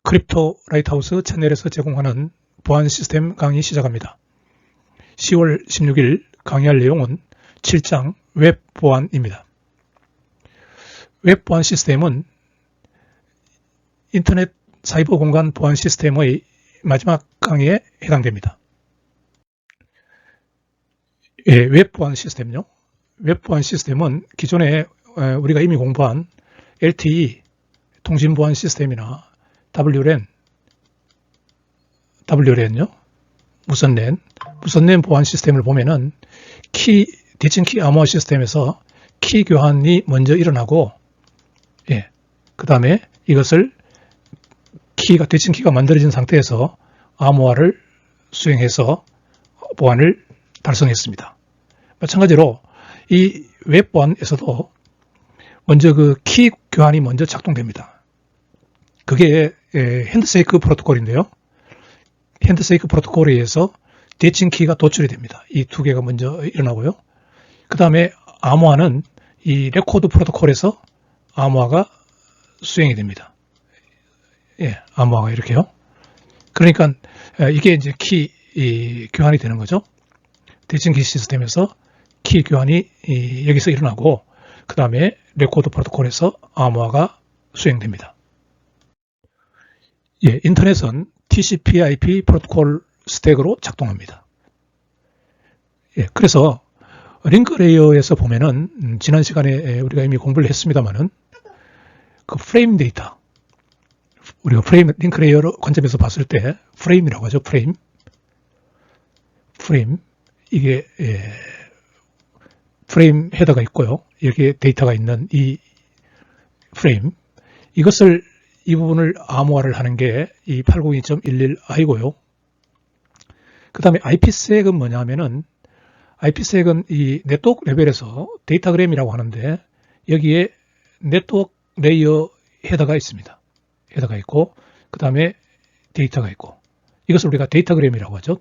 크립토 라이트하우스 채널에서 제공하는 보안 시스템 강의 시작합니다. 10월 16일 강의할 내용은 7장 웹 보안입니다. 웹 보안 시스템은 인터넷 사이버 공간 보안 시스템의 마지막 강의에 해당됩니다. 웹 보안 시스템요. 웹 보안 시스템은 기존에 우리가 이미 공부한 LTE 통신 보안 시스템이나 WLAN요. 무선랜 보안 시스템을 보면은 대칭 키 암호화 시스템에서 키 교환이 먼저 일어나고, 그 다음에 이것을 대칭 키가 만들어진 상태에서 암호화를 수행해서 보안을 달성했습니다. 마찬가지로 이 웹 보안에서도 먼저 그 키 교환이 먼저 작동됩니다. 그게 핸드쉐이크 프로토콜인데요. 핸드쉐이크 프로토콜에 의해서 대칭 키가 도출이 됩니다. 이 두 개가 먼저 일어나고요. 그 다음에 암호화는 이 레코드 프로토콜에서 암호화가 수행이 됩니다. 암호화가 이렇게요. 그러니까 이게 이제 키 교환이 되는 거죠. 대칭 키 시스템에서 키 교환이 여기서 일어나고, 그 다음에 레코드 프로토콜에서 암호화가 수행됩니다. 인터넷은 TCP/IP 프로토콜 스택으로 작동합니다. 그래서 링크 레이어에서 보면은 지난 시간에 우리가 이미 공부를 했습니다만은 그 프레임 데이터, 우리가 링크 레이어 관점에서 봤을 때 프레임이라고 하죠. 프레임 이게 프레임 헤더가 있고요. 여기에 데이터가 있는 이 프레임, 이 부분을 암호화를 하는 게 이 802.11i고요. 그 다음에 IPsek은 뭐냐 하면은, IPsek은 이 네트워크 레벨에서 데이터그램이라고 하는데, 여기에 네트워크 레이어 헤더가 있습니다. 헤더가 있고, 그 다음에 데이터가 있고, 이것을 우리가 데이터그램이라고 하죠.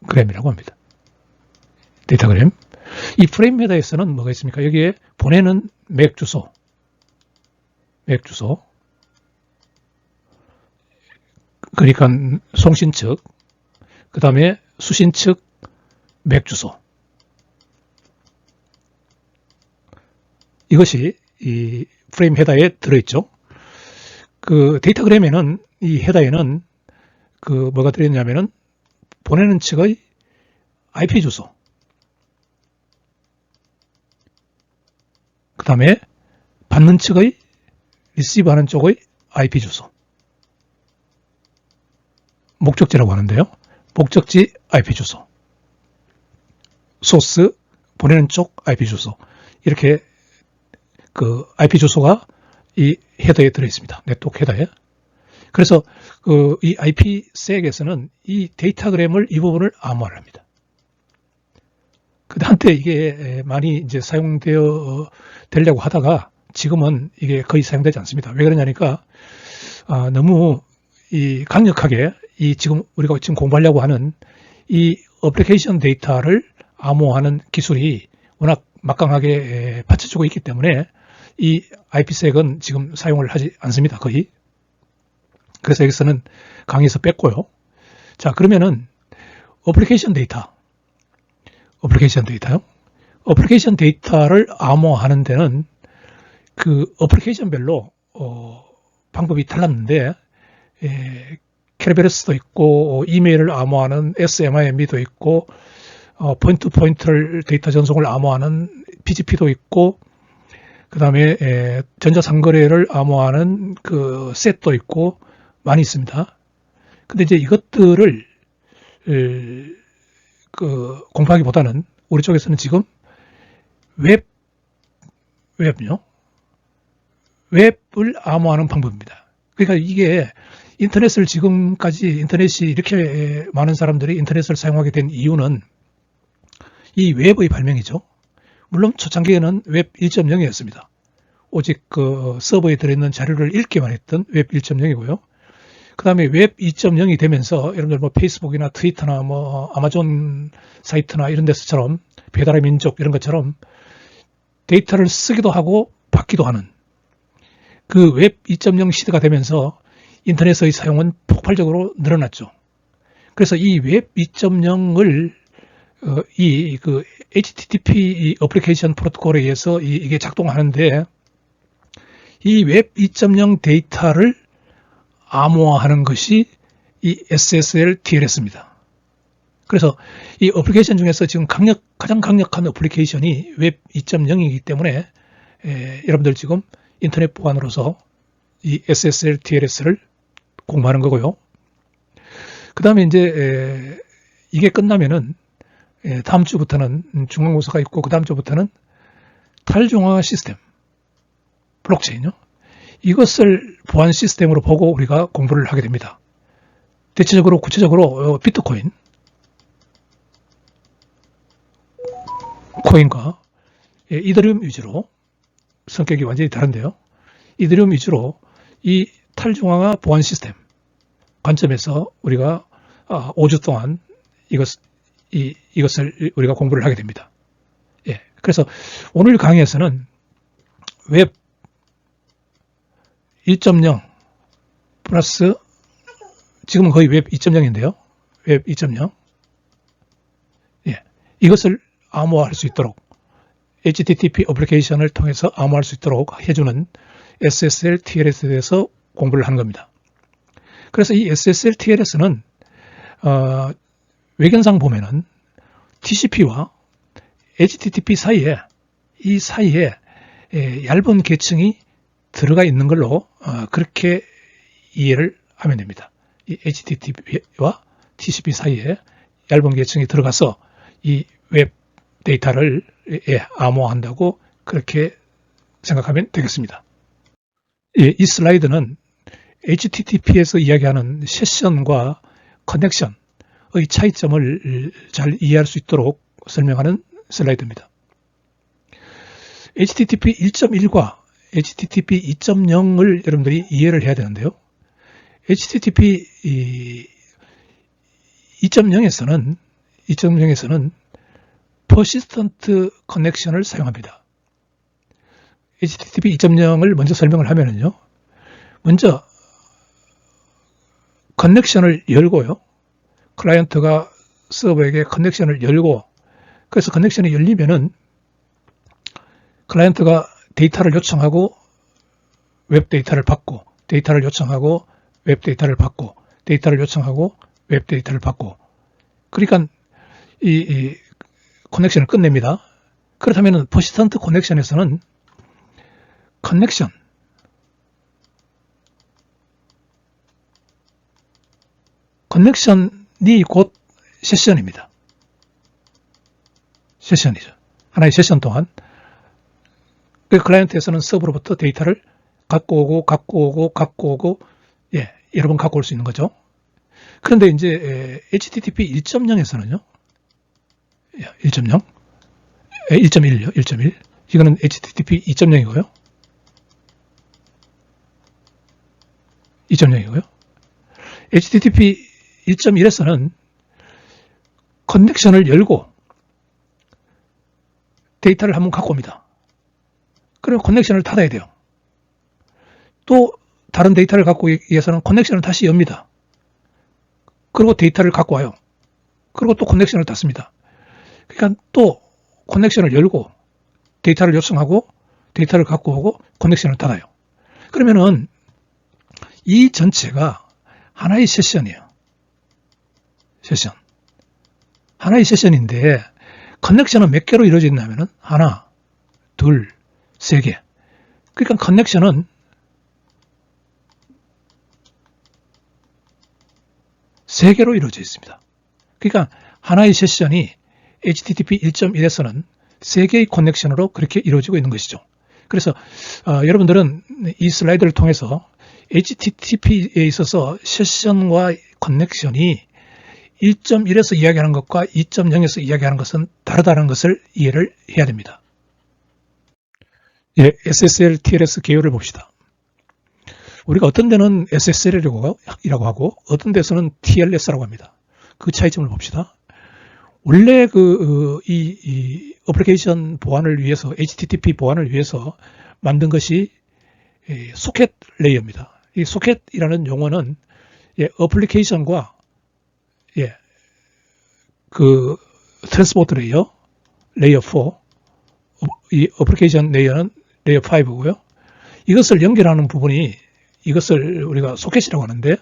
그램이라고 합니다. 데이터그램. 이 프레임 헤더에서는 뭐가 있습니까? 여기에 보내는 맥 주소, 그러니까 송신 측, 그 다음에 수신 측 맥 주소. 이것이 이 프레임 헤더에 들어있죠. 그 데이터그램에는, 이 헤더에는 그 뭐가 들어있냐면은 보내는 측의 IP 주소, 그 다음에 받는 측의, 리시브 하는 쪽의 IP 주소, 목적지라고 하는데요. 목적지 IP 주소, 소스, 보내는 쪽 IP 주소, 이렇게 그 IP 주소가 이 헤더에 들어있습니다. 네트워크 헤더에. 그래서 이 IPsek에서는 이 데이터그램을, 이 부분을 암호화를 합니다. 근데 한때 이게 많이 이제 되려고 하다가 지금은 이게 거의 사용되지 않습니다. 왜 그러냐니까 너무 강력하게 우리가 지금 공부하려고 하는 이 어플리케이션 데이터를 암호화하는 기술이 워낙 막강하게 받쳐주고 있기 때문에 이 IPsek은 지금 사용을 하지 않습니다. 거의. 그래서 여기서는 강의에서 뺐고요. 자, 그러면은 어플리케이션 데이터요. 어플리케이션 데이터를 암호화하는 데는 그 어플리케이션별로 방법이 달랐는데, 캐르베러스도 있고, 이메일을 암호화하는 SMIME도 있고, 포인트 포인트 데이터 전송을 암호화하는 PGP도 있고, 그 다음에 전자상거래를 암호화하는 그 셋도 있고, 많이 있습니다. 근데 이제 이것들을 공부하기보다는 우리 쪽에서는 지금 웹을 암호화하는 방법입니다. 그러니까 이게 인터넷이 이렇게 많은 사람들이 인터넷을 사용하게 된 이유는 이 웹의 발명이죠. 물론 초창기에는 웹 1.0이었습니다. 오직 그 서버에 들어있는 자료를 읽기만 했던 웹 1.0이고요. 그 다음에 웹 2.0이 되면서 여러분들 뭐 페이스북이나 트위터나 뭐 아마존 사이트나 이런 데서처럼 배달의 민족 이런 것처럼 데이터를 쓰기도 하고 받기도 하는 그 웹 2.0 시대가 되면서 인터넷의 사용은 폭발적으로 늘어났죠. 그래서 이 웹 2.0을 그 HTTP 어플리케이션 프로토콜에 의해서 이게 작동하는데 이 웹 2.0 데이터를 암호화하는 것이 이 SSL TLS입니다. 그래서 이 어플리케이션 중에서 지금 가장 강력한 어플리케이션이 웹 2.0이기 때문에 여러분들 지금 인터넷 보안으로서 이 SSL TLS를 공부하는 거고요. 그 다음에 이제 이게 끝나면은 다음 주부터는 중간고사가 있고 그 다음 주부터는 탈중앙화 시스템, 블록체인요. 이것을 보안 시스템으로 보고 우리가 공부를 하게 됩니다. 대체적으로 구체적으로 비트코인, 코인과 이더리움 위주로 성격이 완전히 다른데요. 이더리움 위주로 이 탈중앙화 보안 시스템 관점에서 우리가 5주 동안 이것을 우리가 공부를 하게 됩니다. 예, 그래서 오늘 강의에서는 웹 1.0 플러스 지금은 거의 웹 2.0인데요. 웹 2.0 예, 이것을 암호화할 수 있도록 HTTP 어플리케이션을 통해서 암호화할 수 있도록 해주는 SSL TLS에 대해서 공부를 하는 겁니다. 그래서 이 SSL TLS는 외견상 보면은 TCP와 HTTP 사이에 얇은 계층이 들어가 있는 걸로 그렇게 이해를 하면 됩니다. 이 HTTP와 TCP 사이에 얇은 계층이 들어가서 이 웹 데이터를 암호화한다고 그렇게 생각하면 되겠습니다. 이 슬라이드는 HTTP에서 이야기하는 세션과 커넥션의 차이점을 잘 이해할 수 있도록 설명하는 슬라이드입니다. HTTP 1.1과 HTTP 2.0을 여러분들이 이해를 해야 되는데요. HTTP 2.0에서는 persistent connection을 사용합니다. HTTP 2.0을 먼저 설명을 하면은요. 먼저 커넥션을 열고요. 클라이언트가 서버에게 커넥션을 열고 그래서 커넥션이 열리면은 클라이언트가 데이터를 요청하고 웹 데이터를 받고 데이터를 요청하고 웹 데이터를 받고 데이터를 요청하고 웹 데이터를 받고 그러니까 이 커넥션을 끝냅니다. 그렇다면 퍼시스턴트 커넥션에서는 커넥션이 곧 세션입니다. 세션이죠. 하나의 세션 동안 그 클라이언트에서는 서버로부터 데이터를 갖고 오고 여러 번 갖고 올 수 있는 거죠. 그런데 이제 HTTP 1.0에서는요. 1.0 1.1이요. 1.1 이거는 HTTP 2.0이고요. 2.0이고요. HTTP 1.1에서는 커넥션을 열고 데이터를 한번 갖고 옵니다. 그럼 커넥션을 닫아야 돼요. 또 다른 데이터를 갖고 오기 위해서는 커넥션을 다시 엽니다. 그리고 데이터를 갖고 와요. 그리고 또 커넥션을 닫습니다. 그러니까 또 커넥션을 열고 데이터를 요청하고 데이터를 갖고 오고 커넥션을 닫아요. 그러면은 이 전체가 하나의 세션이에요. 세션. 하나의 세션인데 커넥션은 몇 개로 이루어져 있냐면은 하나, 둘, 세 개. 그러니까 커넥션은 세 개로 이루어져 있습니다. 그러니까 하나의 세션이 HTTP 1.1에서는 세 개의 커넥션으로 그렇게 이루어지고 있는 것이죠. 그래서 여러분들은 이 슬라이드를 통해서 HTTP에 있어서 세션과 커넥션이 1.1에서 이야기하는 것과 2.0에서 이야기하는 것은 다르다는 것을 이해를 해야 됩니다. 예, SSL, TLS 개요를 봅시다. 우리가 어떤 데는 SSL이라고 하고 어떤 데서는 TLS라고 합니다. 그 차이점을 봅시다. 원래 이 어플리케이션 보안을 위해서 HTTP 보안을 위해서 만든 것이 소켓 레이어입니다. 이 소켓이라는 용어는 어플리케이션과 그 트랜스포트 레이어, 레이어 4, 이 어플리케이션 레이어는 레이어 5고요. 이것을 연결하는 부분이 이것을 우리가 소켓이라고 하는데,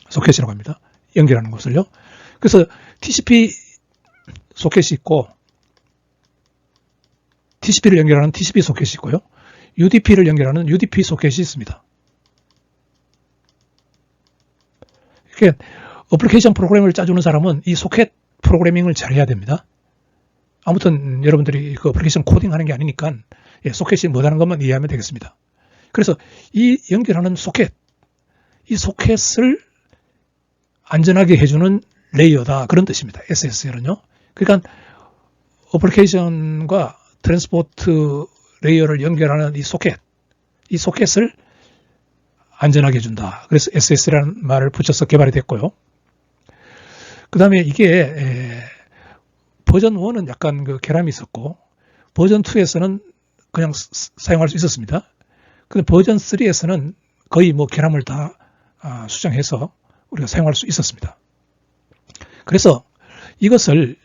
소켓이라고 합니다. 연결하는 것을요. 그래서 TCP 소켓이 있고, TCP를 연결하는 TCP 소켓이 있고요. UDP를 연결하는 UDP 소켓이 있습니다. 그러니까 어플리케이션 프로그램을 짜주는 사람은 이 소켓 프로그래밍을 잘해야 됩니다. 아무튼 여러분들이 그 어플리케이션 코딩하는 게 아니니까 소켓이 뭐라는 것만 이해하면 되겠습니다. 그래서 이 연결하는 소켓, 이 소켓을 안전하게 해주는 레이어다, 그런 뜻입니다. SSL은요. 그러니까 어플리케이션과 트랜스포트 레이어를 연결하는 이 소켓을 안전하게 해준다. 그래서 SSL이라는 말을 붙여서 개발이 됐고요. 그 다음에 이게 버전 1은 약간 그 결함이 있었고, 버전 2에서는 그냥 사용할 수 있었습니다. 근데 버전 3에서는 거의 뭐 결함을 다 수정해서 우리가 사용할 수 있었습니다. 그래서 이것을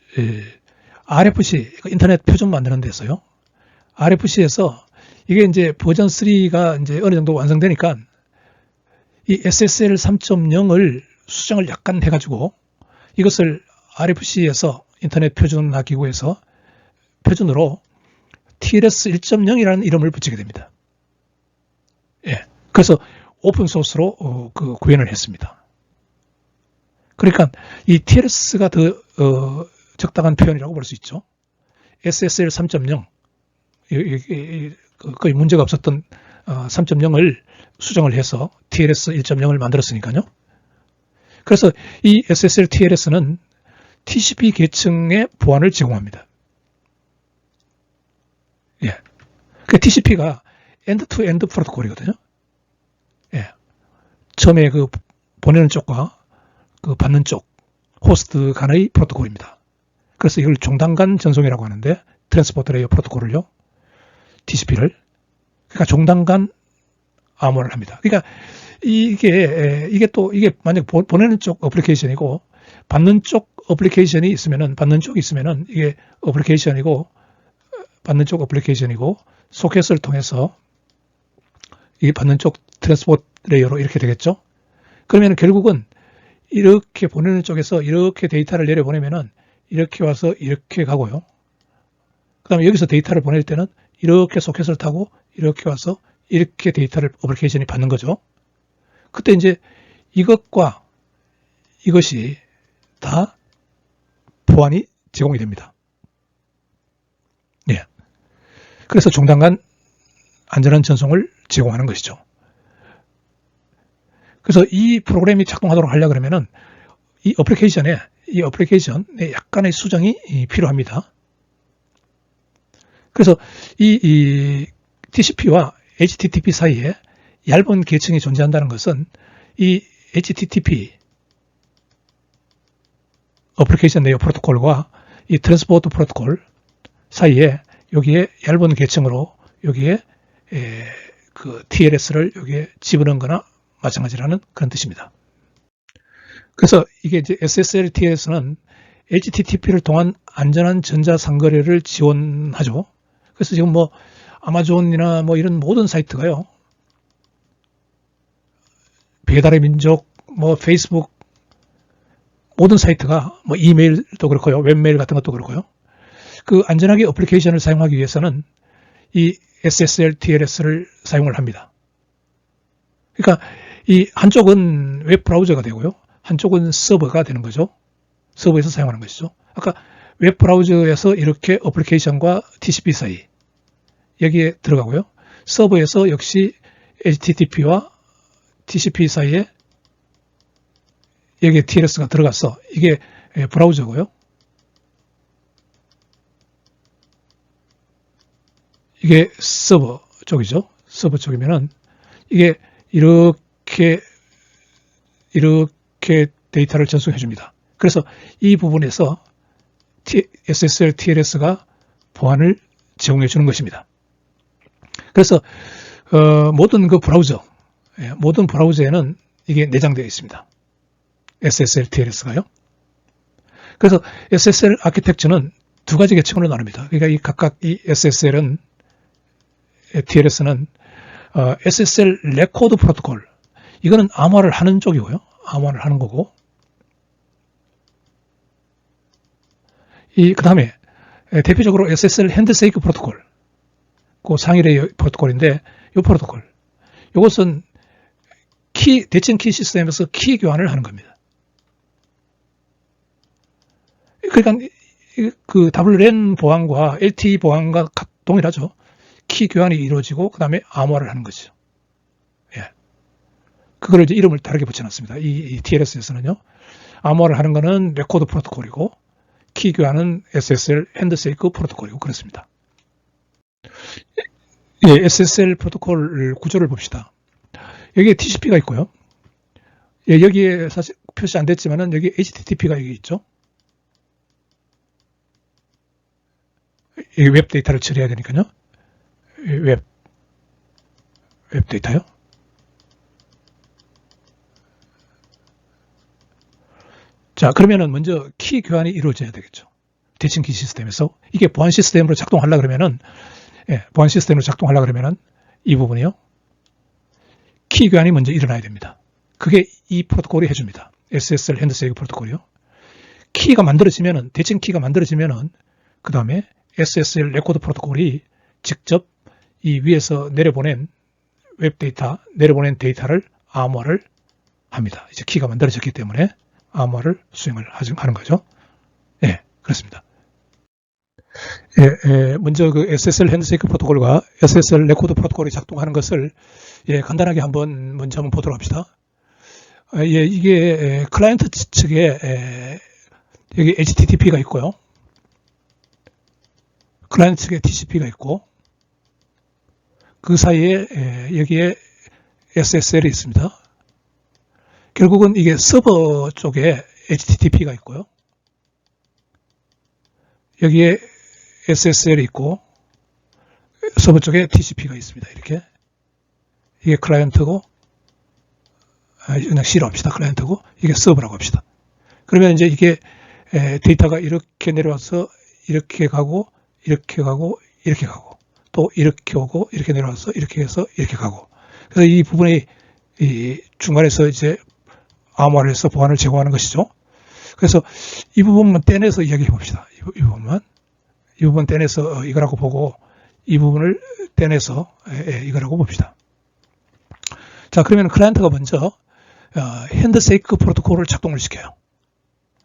RFC, 인터넷 표준 만드는 데서요. RFC에서 이게 이제 버전 3가 이제 어느 정도 완성되니까 이 SSL 3.0을 수정을 약간 해가지고 이것을 RFC에서 인터넷 표준화 기구에서 표준으로 TLS 1.0이라는 이름을 붙이게 됩니다. 그래서 오픈 소스로 그 구현을 했습니다. 그러니까 이 TLS가 더 적당한 표현이라고 볼 수 있죠. SSL 3.0 거의 문제가 없었던 3.0을 수정을 해서 TLS 1.0을 만들었으니까요. 그래서 이 SSL TLS는 TCP 계층의 보안을 제공합니다. 그 TCP가 end-to-end 프로토콜이거든요. 처음에 그 보내는 쪽과 그 받는 쪽, 호스트 간의 프로토콜입니다. 그래서 이걸 종단간 전송이라고 하는데, 트랜스포트 레이어 프로토콜을요, TCP를. 그러니까 종단간 암호를 합니다. 그러니까 이게 만약 보내는 쪽 어플리케이션이고, 받는 쪽 어플리케이션이 있으면은, 받는 쪽이 있으면은, 이게 어플리케이션이고, 받는 쪽 어플리케이션이고, 소켓을 통해서 이 받는 쪽 트랜스포트 레이어로 이렇게 되겠죠. 그러면 결국은 이렇게 보내는 쪽에서 이렇게 데이터를 내려보내면은 이렇게 와서 이렇게 가고요. 그 다음에 여기서 데이터를 보낼 때는 이렇게 소켓을 타고 이렇게 와서 이렇게 데이터를 어플리케이션이 받는 거죠. 그때 이제 이것과 이것이 다 보안이 제공이 됩니다. 그래서 종단간 안전한 전송을 제공하는 것이죠. 그래서 이 프로그램이 작동하도록 하려고 그러면은 이 어플리케이션에 약간의 수정이 필요합니다. 그래서 이 TCP와 HTTP 사이에 얇은 계층이 존재한다는 것은 이 HTTP 어플리케이션 레이어 프로토콜과 이 트랜스포트 프로토콜 사이에 여기에 얇은 계층으로 여기에 그 TLS를 여기에 집어넣은 거나 마찬가지라는 그런 뜻입니다. 그래서 이게 이제 SSL TLS는 HTTP를 통한 안전한 전자상거래를 지원하죠. 그래서 지금 뭐 아마존이나 뭐 이런 모든 사이트가요, 배달의 민족, 뭐 페이스북, 모든 사이트가 뭐 이메일도 그렇고요, 웹메일 같은 것도 그렇고요. 그 안전하게 어플리케이션을 사용하기 위해서는 이 SSL TLS를 사용을 합니다. 그러니까 이 한쪽은 웹 브라우저가 되고요, 한쪽은 서버가 되는 거죠. 서버에서 사용하는 것이죠. 아까 웹 브라우저에서 이렇게 어플리케이션과 TCP 사이 여기에 들어가고요. 서버에서 역시 HTTP와 TCP 사이에 여기에 TLS가 들어가서 이게 브라우저고요. 이게 서버 쪽이죠. 서버 쪽이면은 이게 이렇게 데이터를 전송해 줍니다. 그래서 이 부분에서 SSL TLS가 보안을 제공해 주는 것입니다. 그래서 모든 그 브라우저, 모든 브라우저에는 이게 내장되어 있습니다. SSL TLS가요. 그래서 SSL 아키텍처는 두 가지 계층으로 나눕니다. 그러니까 이 각각 이 SSL은 TLS는 SSL 레코드 프로토콜, 이거는 암호화를 하는 쪽이고요. 암호화를 하는 거고, 그 다음에 대표적으로 SSL 핸드세이크 프로토콜, 그 상위레이 프로토콜인데, 이 프로토콜, 이것은 대칭 키 시스템에서 키 교환을 하는 겁니다. 그러니까 그 WLAN 보안과 LTE 보안과 동일하죠. 키 교환이 이루어지고 그 다음에 암호화를 하는 거죠. 예. 그거를 이제 이름을 다르게 붙여놨습니다. 이 TLS에서는요. 암호화를 하는 거는 레코드 프로토콜이고, 키 교환은 SSL 핸드세이크 프로토콜이고 그렇습니다. 예, SSL 프로토콜 구조를 봅시다. 여기에 TCP가 있고요. 예, 여기에 사실 표시 안 됐지만은 여기 HTTP가 여기 있죠. 이 웹 데이터를 처리해야 되니까요. 웹 데이터요. 자, 그러면은 먼저 키 교환이 이루어져야 되겠죠. 대칭 키 시스템에서. 이게 보안 시스템으로 작동하려 그러면은, 보안 시스템으로 작동하려 그러면은 이 부분이요. 키 교환이 먼저 일어나야 됩니다. 그게 이 프로토콜이 해줍니다. SSL 핸드세이크 프로토콜이요. 키가 만들어지면은, 대칭 키가 만들어지면은, 그 다음에 SSL 레코드 프로토콜이 직접 이 위에서 내려보낸 웹 데이터, 내려보낸 데이터를 암호화를 합니다. 이제 키가 만들어졌기 때문에 암호화를 수행을 하는 거죠. 예, 그렇습니다. 예, 먼저 그 SSL 핸드세이크 프로토콜과 SSL 레코드 프로토콜이 작동하는 것을 간단하게 먼저 한번 보도록 합시다. 예, 이게 클라이언트 측에 여기 HTTP가 있고요. 클라이언트 측에 TCP가 있고, 그 사이에 여기에 SSL이 있습니다. 결국은 이게 서버 쪽에 HTTP가 있고요. 여기에 SSL이 있고, 서버 쪽에 TCP가 있습니다. 이렇게. 이게 클라이언트고, 그냥 C로 합시다. 클라이언트고, 이게 서버라고 합시다. 그러면 이제 이게 데이터가 이렇게 내려와서 이렇게 가고, 이렇게 가고, 이렇게 가고, 또 이렇게 오고, 이렇게 내려와서 이렇게 해서 이렇게 가고. 그래서 이 부분이 이 중간에서 이제 암호화를 해서 보안을 제공하는 것이죠. 그래서 이 부분만 떼내서 이야기해 봅시다. 이 부분만. 이 부분 떼내서 이거라고 보고, 이 부분을 떼내서 이거라고 봅시다. 자, 그러면 클라이언트가 먼저 핸드세이크 프로토콜을 작동을 시켜요.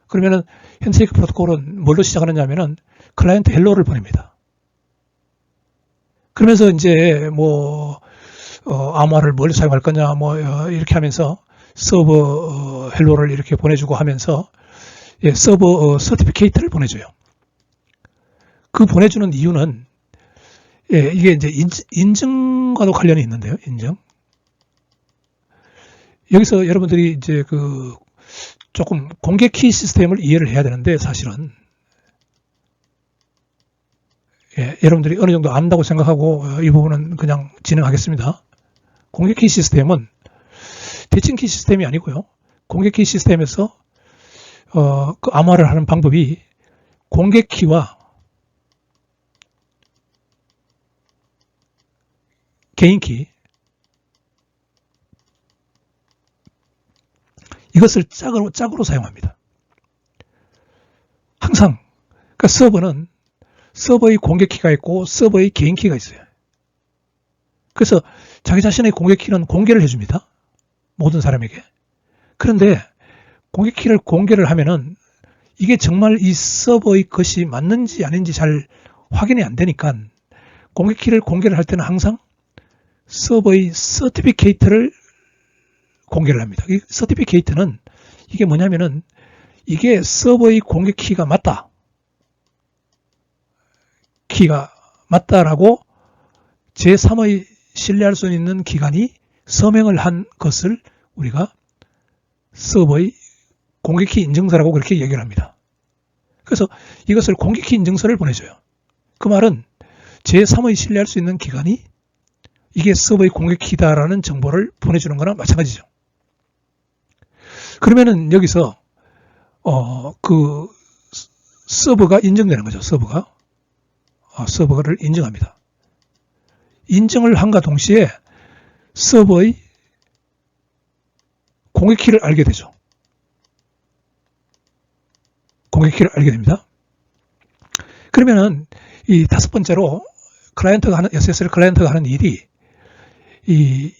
그러면은 핸드세이크 프로토콜은 뭘로 시작하느냐 하면은 클라이언트 헬로를 보냅니다. 그러면서 이제 암호화를 뭘 사용할 거냐 이렇게 하면서 서버 헬로를 이렇게 보내주고 하면서 서버 서티피케이트를 보내줘요. 그 보내주는 이유는 이게 이제 인증과도 관련이 있는데요. 인증. 여기서 여러분들이 이제 조금 공개 키 시스템을 이해를 해야 되는데, 사실은 여러분들이 어느 정도 안다고 생각하고 이 부분은 그냥 진행하겠습니다. 공개 키 시스템은 대칭 키 시스템이 아니고요. 공개 키 시스템에서 그 암호화를 하는 방법이 공개 키와 개인 키, 이것을 짝으로 사용합니다. 항상. 그러니까 서버는 서버의 공개 키가 있고 서버의 개인 키가 있어요. 그래서 자기 자신의 공개 키는 공개를 해줍니다. 모든 사람에게. 그런데 공개 키를 공개를 하면은 이게 정말 이 서버의 것이 맞는지 아닌지 잘 확인이 안 되니까 공개 키를 공개를 할 때는 항상 서버의 서티피케이트를 공개를 합니다. 이 서티피케이트는 이게 뭐냐면은 이게 서버의 공개 키가 맞다. 키가 맞다라고 제3의 신뢰할 수 있는 기관이 서명을 한 것을 우리가 서버의 공개키 인증서라고 그렇게 얘기를 합니다. 그래서 이것을 공개키 인증서를 보내줘요. 그 말은 제3의 신뢰할 수 있는 기관이 이게 서버의 공격키다라는 정보를 보내주는 거나 마찬가지죠. 그러면은 여기서 그 서버가 인정되는 거죠. 서버를 인정합니다. 인정을 함과 동시에 서버의 공격키를 알게 되죠. 공격키를 알게 됩니다. 그러면은 이 다섯 번째로 클라이언트가 하는 SSL 클라이언트가 하는 일이 이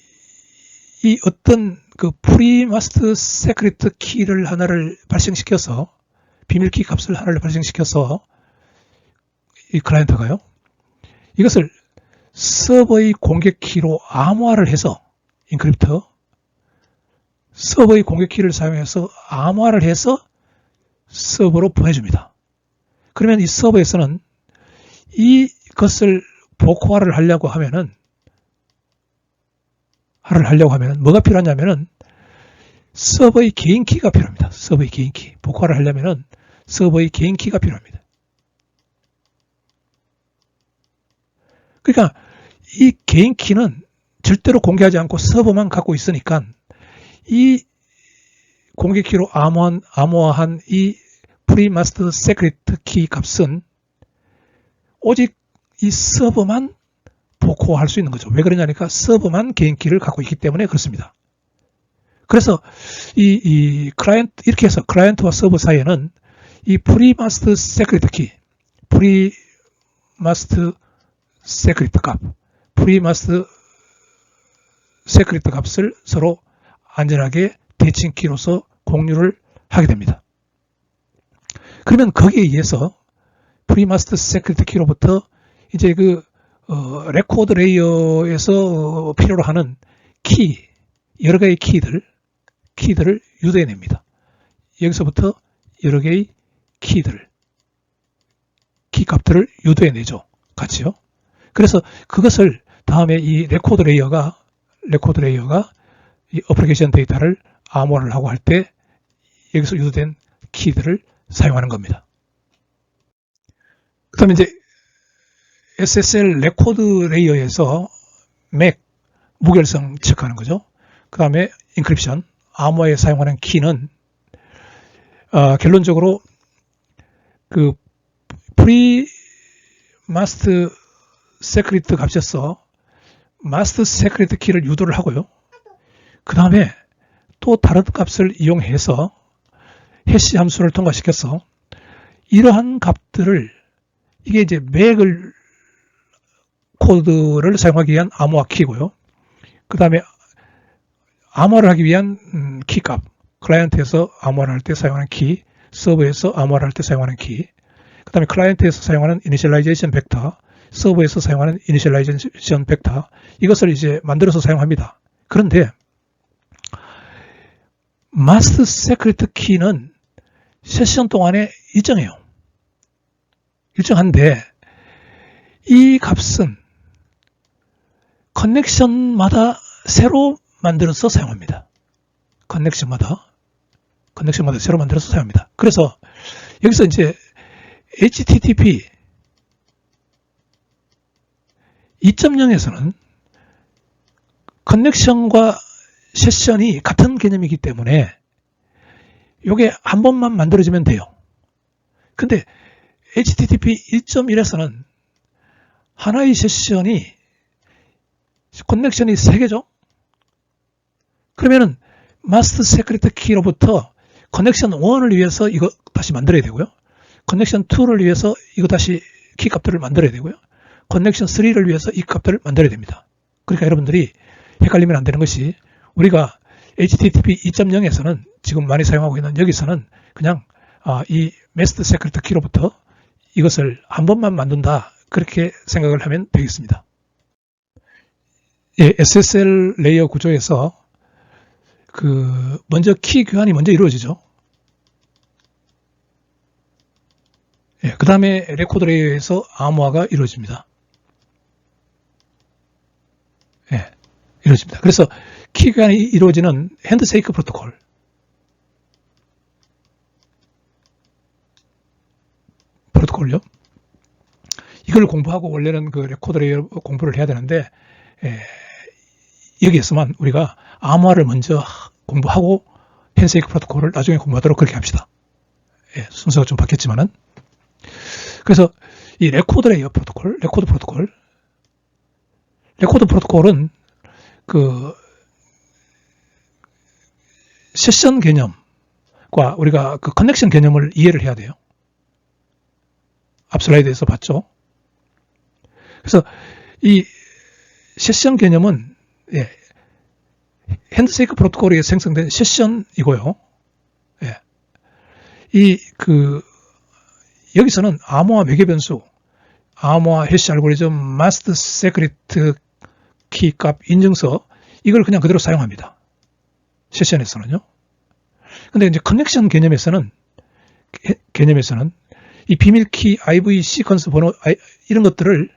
어떤 그 프리마스터 세크리트 키를 하나를 발생시켜서 비밀키 값을 하나를 발생시켜서 이 클라이언트가요 이것을 서버의 공격키로 암호화를 해서 인크립터 서버의 공격키를 사용해서 암호화를 해서 서버로 보내줍니다. 그러면 이 서버에서는 이것을 복호화를 하려고 하면은 뭐가 필요하냐면은 서버의 개인키가 필요합니다. 서버의 개인키. 복호화를 하려면은 서버의 개인키가 필요합니다. 그러니까 이 개인키는 절대로 공개하지 않고 서버만 갖고 있으니까 이 공개키로 암호화한 이 프리마스터 세크리트 키 값은 오직 이 서버만 복호할 수 있는 거죠. 왜 그러냐니까 서버만 개인키를 갖고 있기 때문에 그렇습니다. 그래서 이 클라이언트 이렇게 해서 클라이언트와 서버 사이에는 이 프리마스터 세크리트 키, 프리마스터 세크리트 값, 프리마스터 세크리트 값을 서로 안전하게 대칭키로서 공유를 하게 됩니다. 그러면 거기에 의해서 프리마스터 세크리트 키로부터 이제 그 레코드 레이어에서 필요로 하는 키, 여러 개의 키들을 유도해냅니다. 여기서부터 여러 개의 키 값들을 유도해내죠. 같이요. 그래서 그것을 다음에 이 레코드 레이어가 이 어플리케이션 데이터를 암호화를 하고 할 때 여기서 유도된 키들을 사용하는 겁니다. 그 다음에 이제 SSL 레코드 레이어에서 맥, 무결성 체크하는 거죠. 그 다음에 인크립션, 암호화에 사용하는 키는 결론적으로 그 프리마스터 세크리트 값에서 마스터 세크리트 키를 유도를 하고요. 그 다음에 또 다른 값을 이용해서 해시 함수를 통과시켜서 이러한 값들을 이게 이제 맥을 코드를 사용하기 위한 암호화 키고요. 그 다음에 암호화를 하기 위한 키값, 클라이언트에서 암호화를 할 때 사용하는 키, 서버에서 암호화를 할 때 사용하는 키, 그 다음에 클라이언트에서 사용하는 이니셜라이제이션 벡터, 서버에서 사용하는 이니셜라이제이션 벡터, 이것을 이제 만들어서 사용합니다. 그런데 마스터 세크리트 키는 세션 동안에 일정해요. 일정한데 이 값은 커넥션마다 새로 만들어서 사용합니다. 커넥션마다 새로 만들어서 사용합니다. 그래서 여기서 이제 HTTP 2.0에서는 커넥션과 세션이 같은 개념이기 때문에 이게 한 번만 만들어지면 돼요. 근데 HTTP 1.1에서는 하나의 세션이 커넥션이 3개죠. 그러면은 마스터 세크리트 키로부터 커넥션 1을 위해서 이거 다시 만들어야 되고요. 커넥션 2를 위해서 이거 다시 키 값들을 만들어야 되고요. 커넥션 3를 위해서 이 값들을 만들어야 됩니다. 그러니까 여러분들이 헷갈리면 안 되는 것이 우리가 HTTP 2.0에서는 지금 많이 사용하고 있는 여기서는 그냥 이 마스터 세크리트 키로부터 이것을 한 번만 만든다 그렇게 생각을 하면 되겠습니다. 예, SSL 레이어 구조에서 먼저 키 교환이 먼저 이루어지죠. 예, 그 다음에 레코드 레이어에서 암호화가 이루어집니다. 예, 이루어집니다. 그래서 키 교환이 이루어지는 핸드쉐이크 프로토콜요. 이걸 공부하고 원래는 그 레코드 레이어 공부를 해야 되는데 여기에서만 우리가 암호화를 먼저 공부하고 핸드쉐이크 프로토콜을 나중에 공부하도록 그렇게 합시다. 예, 순서가 좀 바뀌었지만은. 그래서 이 레코드 프로토콜은 그 세션 개념과 우리가 그 커넥션 개념을 이해를 해야 돼요. 앞 슬라이드에서 봤죠. 그래서 이 세션 개념은 예, 핸드쉐이크 프로토콜에 생성된 세션이고요. 예, 여기서는 암호화 매개 변수, 암호화 해시 알고리즘, 마스터 세크리트 키 값 인증서 이걸 그냥 그대로 사용합니다. 세션에서는요. 근데 이제 커넥션 개념에서는 이 비밀키, IV 시퀀스 번호 이런 것들을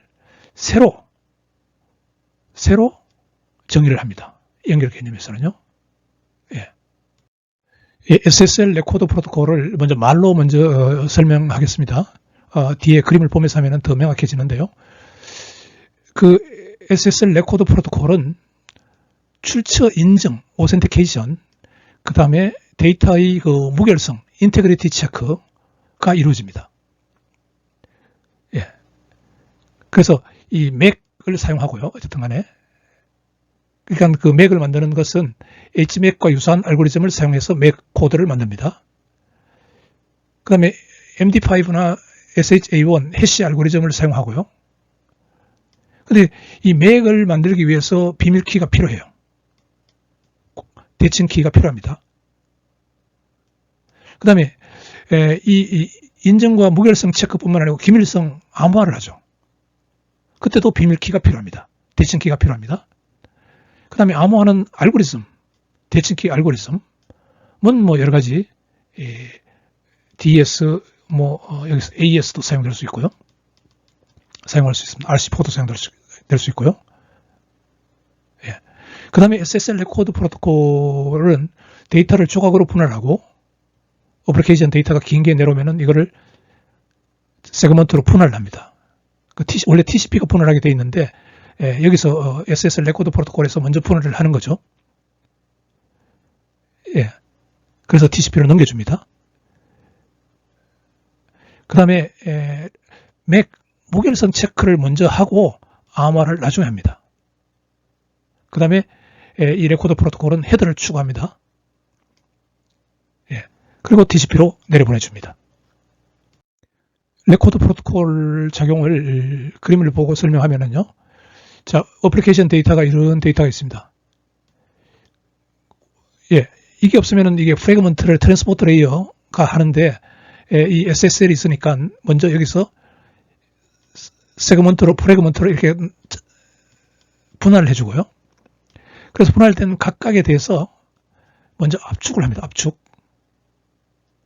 새로 정의를 합니다. 연결 개념에서는요. 예. SSL 레코드 프로토콜을 말로 설명하겠습니다. 뒤에 그림을 보면서 하면 더 명확해지는데요. 그 SSL 레코드 프로토콜은 출처 인증, 오센티케이션, 그 다음에 데이터의 그 무결성, 인테그리티 체크가 이루어집니다. 예. 그래서 이 맥을 사용하고요. 어쨌든 간에. 그러니까 그 맥을 만드는 것은 HMAC과 유사한 알고리즘을 사용해서 맥 코드를 만듭니다. 그 다음에 MD5나 SHA1 해시 알고리즘을 사용하고요. 근데 이 맥을 만들기 위해서 비밀키가 필요해요. 대칭키가 필요합니다. 그 다음에 이 인증과 무결성 체크뿐만 아니고 기밀성 암호화를 하죠. 그때도 비밀키가 필요합니다. 대칭키가 필요합니다. 그 다음에 암호화하는 알고리즘, 대칭키 알고리즘은 여러 가지 DS, 여기서 AES도 사용될 수 있고요. 사용할 수 있습니다. RC4도 사용될 수 있고요. 예. 그 다음에 SSL 레코드 프로토콜은 데이터를 조각으로 분할하고 어플리케이션 데이터가 긴 게 내려오면은 이거를 세그먼트로 분할을 합니다. 원래 TCP가 분할하게 되어 있는데 여기서 SSL 레코드 프로토콜에서 먼저 분할을 하는 거죠. 예. 그래서 TCP로 넘겨줍니다. 그 다음에 맥 무결성 체크를 먼저 하고 암호화를 나중에 합니다. 그 다음에 이 레코드 프로토콜은 헤더를 추구합니다. 예. 그리고 TCP로 내려보내줍니다. 레코드 프로토콜 작용을 그림을 보고 설명하면은요. 자, 어플리케이션 데이터가 이런 데이터가 있습니다. 예. 이게 없으면은 이게 프래그먼트를 트랜스포트 레이어가 하는데 이 SSL이 있으니까 먼저 여기서 세그먼트로 프래그먼트로 이렇게 분할을 해주고요. 그래서 분할된 각각에 대해서 먼저 압축을 합니다.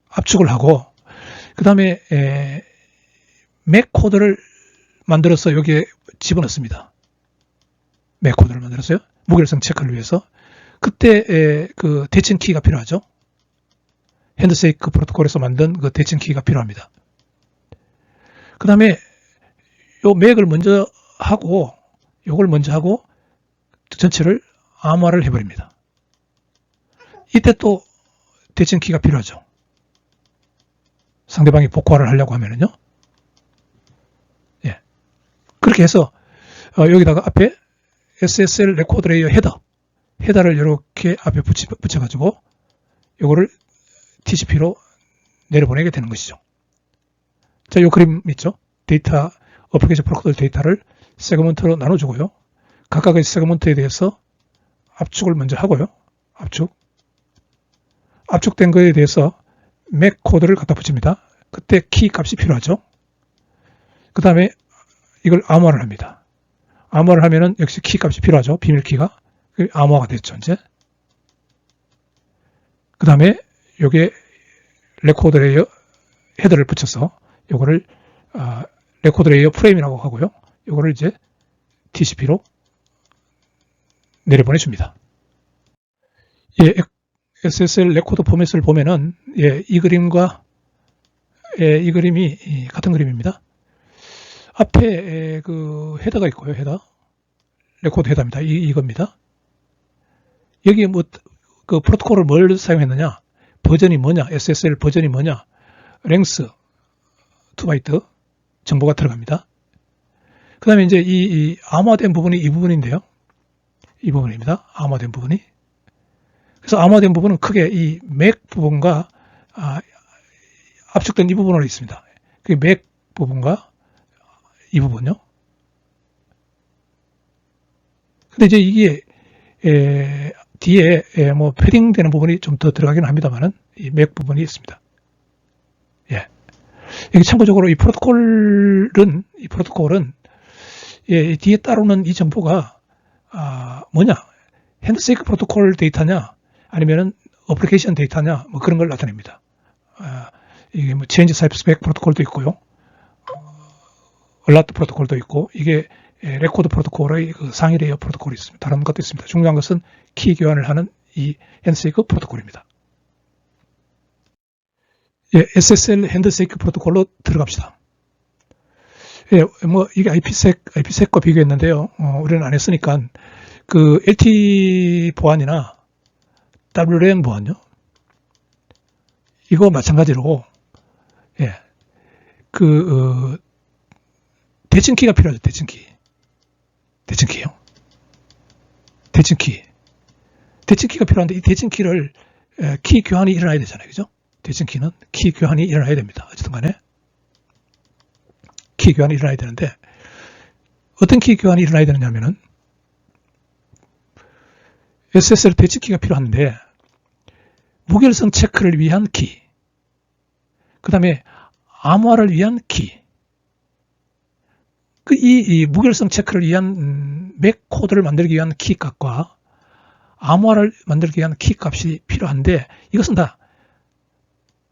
압축을 하고 그 다음에 맥 코드를 만들어서 여기에 집어넣습니다. 맥 코드를 만들었어요. 무결성 체크를 위해서. 그때 그 대칭 키가 필요하죠. 핸드쉐이크 프로토콜에서 만든 그 대칭 키가 필요합니다. 그 다음에 요 맥을 먼저 하고 요걸 먼저 하고 전체를 암호화를 해버립니다. 이때 또 대칭 키가 필요하죠. 상대방이 복구화를 하려고 하면은요. 예. 그렇게 해서 여기다가 앞에 SSL 레코드 레이어 헤더를 이렇게 앞에 붙여가지고 요거를 TCP로 내려보내게 되는 것이죠. 자, 요 그림 있죠? 데이터, 어플리케이션 프로토콜 데이터를 세그먼트로 나눠주고요. 각각의 세그먼트에 대해서 압축을 먼저 하고요. 압축된 거에 대해서 맥 코드를 갖다 붙입니다. 그때 키 값이 필요하죠. 그 다음에 이걸 암호화를 합니다. 암호화를 하면은 역시 키 값이 필요하죠. 비밀 키가. 암호화가 됐죠, 이제. 그 다음에 요게 레코드 레이어 헤더를 붙여서 요거를 레코드 레이어 프레임이라고 하고요. 요거를 이제 TCP로 내려보내줍니다. 예, SSL 레코드 포맷을 보면은 이 그림과 이 그림이 같은 그림입니다. 앞에 그 헤더가 있고요. 레코드 헤더입니다. 이겁니다. 여기에 뭐 그 프로토콜을 뭘 사용했느냐? 버전이 뭐냐? SSL 버전이 뭐냐? 랭스 2바이트 정보가 들어갑니다. 그 다음에 이제 이 암호화된 부분이 이 부분인데요. 이 부분입니다. 암호화된 부분이. 그래서 암호화된 부분은 크게 이 맥 부분과 압축된 이 부분으로 있습니다. 그 맥 부분과 이 부분요. 근데 이제 이게 뒤에 뭐 패딩되는 부분이 좀 더 들어가긴 합니다만은 이 맥 부분이 있습니다. 예. 여기 참고적으로 이 프로토콜은 예, 뒤에 따르는 이 정보가 뭐냐? 핸드세이크 프로토콜 데이터냐? 아니면은 어플리케이션 데이터냐? 뭐 그런 걸 나타냅니다. 이게 뭐 체인지 사이프 스펙 프로토콜도 있고요. 얼라트 프로토콜도 있고, 이게 레코드 프로토콜의 그 상위 레이어 프로토콜이 있습니다. 다른 것도 있습니다. 중요한 것은 키 교환을 하는 이 핸드세이크 프로토콜입니다. 예, SSL 핸드세이크 프로토콜로 들어갑시다. 예, 뭐 이게 IPsek과 비교했는데요. 우리는 안 했으니까 그 LT 보안이나 WLAN 보안요. 이거 마찬가지로 예, 그 대칭키가 필요하죠. 대칭키요. 대칭키가 필요한데 이 대칭키를 키 교환이 일어나야 되잖아요. 그죠? 대칭키는 키 교환이 일어나야 됩니다. 어쨌든 간에 키 교환이 일어나야 되는데 어떤 키 교환이 일어나야 되느냐면은 SSL 대칭키가 필요한데 무결성 체크를 위한 키, 그 다음에 암호화를 위한 키, 이 무결성 체크를 위한 맥 코드를 만들기 위한 키 값과 암호화를 만들기 위한 키 값이 필요한데 이것은 다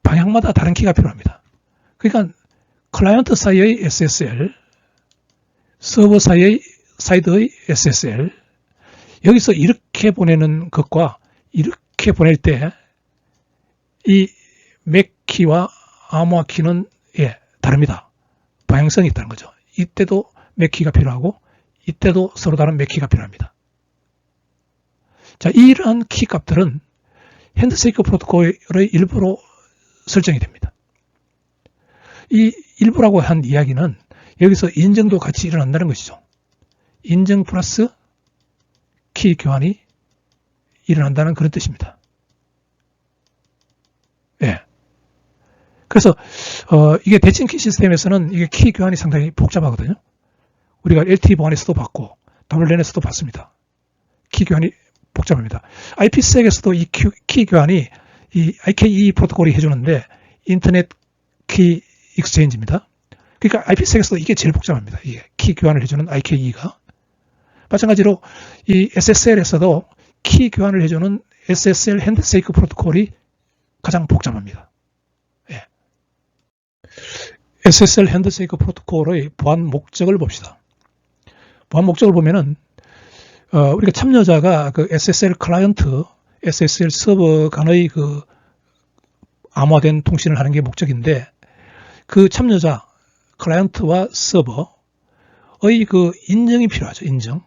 방향마다 다른 키가 필요합니다. 그러니까 클라이언트 사이의 SSL, 서버 사이의 사이드의 SSL, 여기서 이렇게 보내는 것과 이렇게 보낼 때 이 맥 키와 암호화 키는 예, 다릅니다. 방향성이 있다는 거죠. 이때도 맥 키가 필요하고 이때도 서로 다른 맥 키가 필요합니다. 자, 이러한 키 값들은 핸드세이크 프로토콜의 일부로 설정이 됩니다. 이 일부라고 한 이야기는 여기서 인정도 같이 일어난다는 것이죠. 인정 플러스 키 교환이 일어난다는 그런 뜻입니다. 예. 그래서 이게 대칭키 시스템에서는 이게 키 교환이 상당히 복잡하거든요. 우리가 LTE 보안에서도 봤고 WLAN에서도 봤습니다. 키 교환이 복잡합니다. IPsek에서도 이 키 교환이 이 IKE 프로토콜이 해주는데 인터넷 키 익스체인지입니다. 그러니까 IPsek에서도 이게 제일 복잡합니다. 이게 키 교환을 해주는 IKE가. 마찬가지로 이 SSL에서도 키 교환을 해주는 SSL 핸드세이크 프로토콜이 가장 복잡합니다. 예. SSL 핸드세이크 프로토콜의 보안 목적을 봅시다. 보안 목적을 보면은 우리가 참여자가 그 SSL 클라이언트, SSL 서버 간의 그 암호화된 통신을 하는 게 목적인데 그 참여자 클라이언트와 서버의 그 인정이 필요하죠. 인정.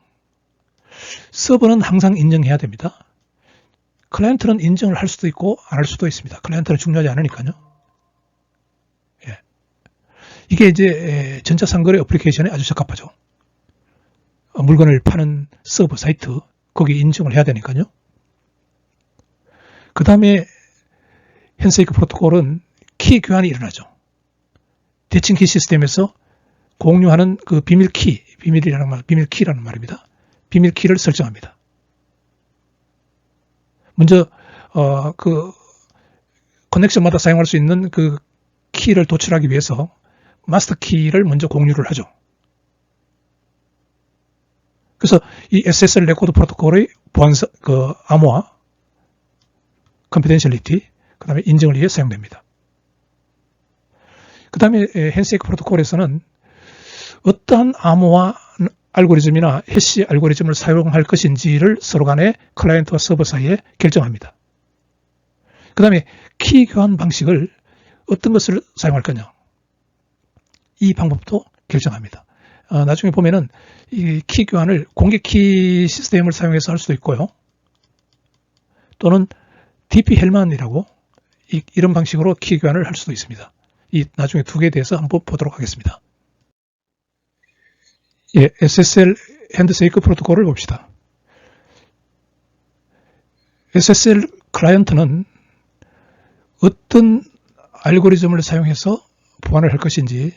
서버는 항상 인정해야 됩니다. 클라이언트는 인정을 할 수도 있고 안 할 수도 있습니다. 클라이언트는 중요하지 않으니까요. 예. 이게 이제 전자상거래 어플리케이션에 아주 적합하죠. 물건을 파는 서버 사이트 거기 인증을 해야 되니까요. 그 다음에 핸드세이크 프로토콜은 키 교환이 일어나죠. 대칭키 시스템에서 공유하는 그 비밀키라는 말입니다. 비밀키를 설정합니다. 먼저 그 커넥션마다 사용할 수 있는 그 키를 도출하기 위해서 마스터 키를 먼저 공유를 하죠. 그래서 이 SSL 레코드 프로토콜의 그 암호화, 컨피덴셜리티, 그 다음에 인증을 위해 사용됩니다. 그 다음에 핸드세이크 프로토콜에서는 어떠한 암호화 알고리즘이나 해시 알고리즘을 사용할 것인지를 서로 간에 클라이언트와 서버 사이에 결정합니다. 그 다음에 키 교환 방식을 어떤 것을 사용할 거냐, 이 방법도 결정합니다. 나중에 보면은 이 키 교환을 공개 키 시스템을 사용해서 할 수도 있고요. 또는 DP 헬만이라고 이런 방식으로 키 교환을 할 수도 있습니다. 이 나중에 두 개에 대해서 한번 보도록 하겠습니다. 예, SSL 핸드쉐이크 프로토콜을 봅시다. SSL 클라이언트는 어떤 알고리즘을 사용해서 보안을 할 것인지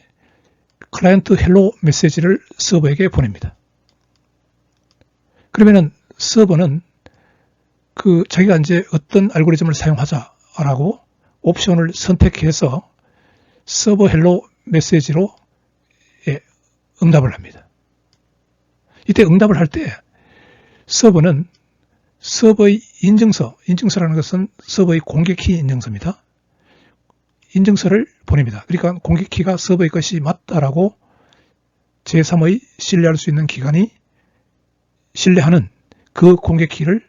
클라이언트 헬로 메시지를 서버에게 보냅니다. 그러면은 서버는 자기가 이제 어떤 알고리즘을 사용하자라고 옵션을 선택해서 서버 헬로 메시지로 응답을 합니다. 이때 응답을 할 때 서버는 서버의 인증서라는 것은 서버의 공개키 인증서입니다. 인증서를 보냅니다. 그러니까 공개키가 서버의 것이 맞다라고 제3의 신뢰할 수 있는 기관이 신뢰하는 그 공개키를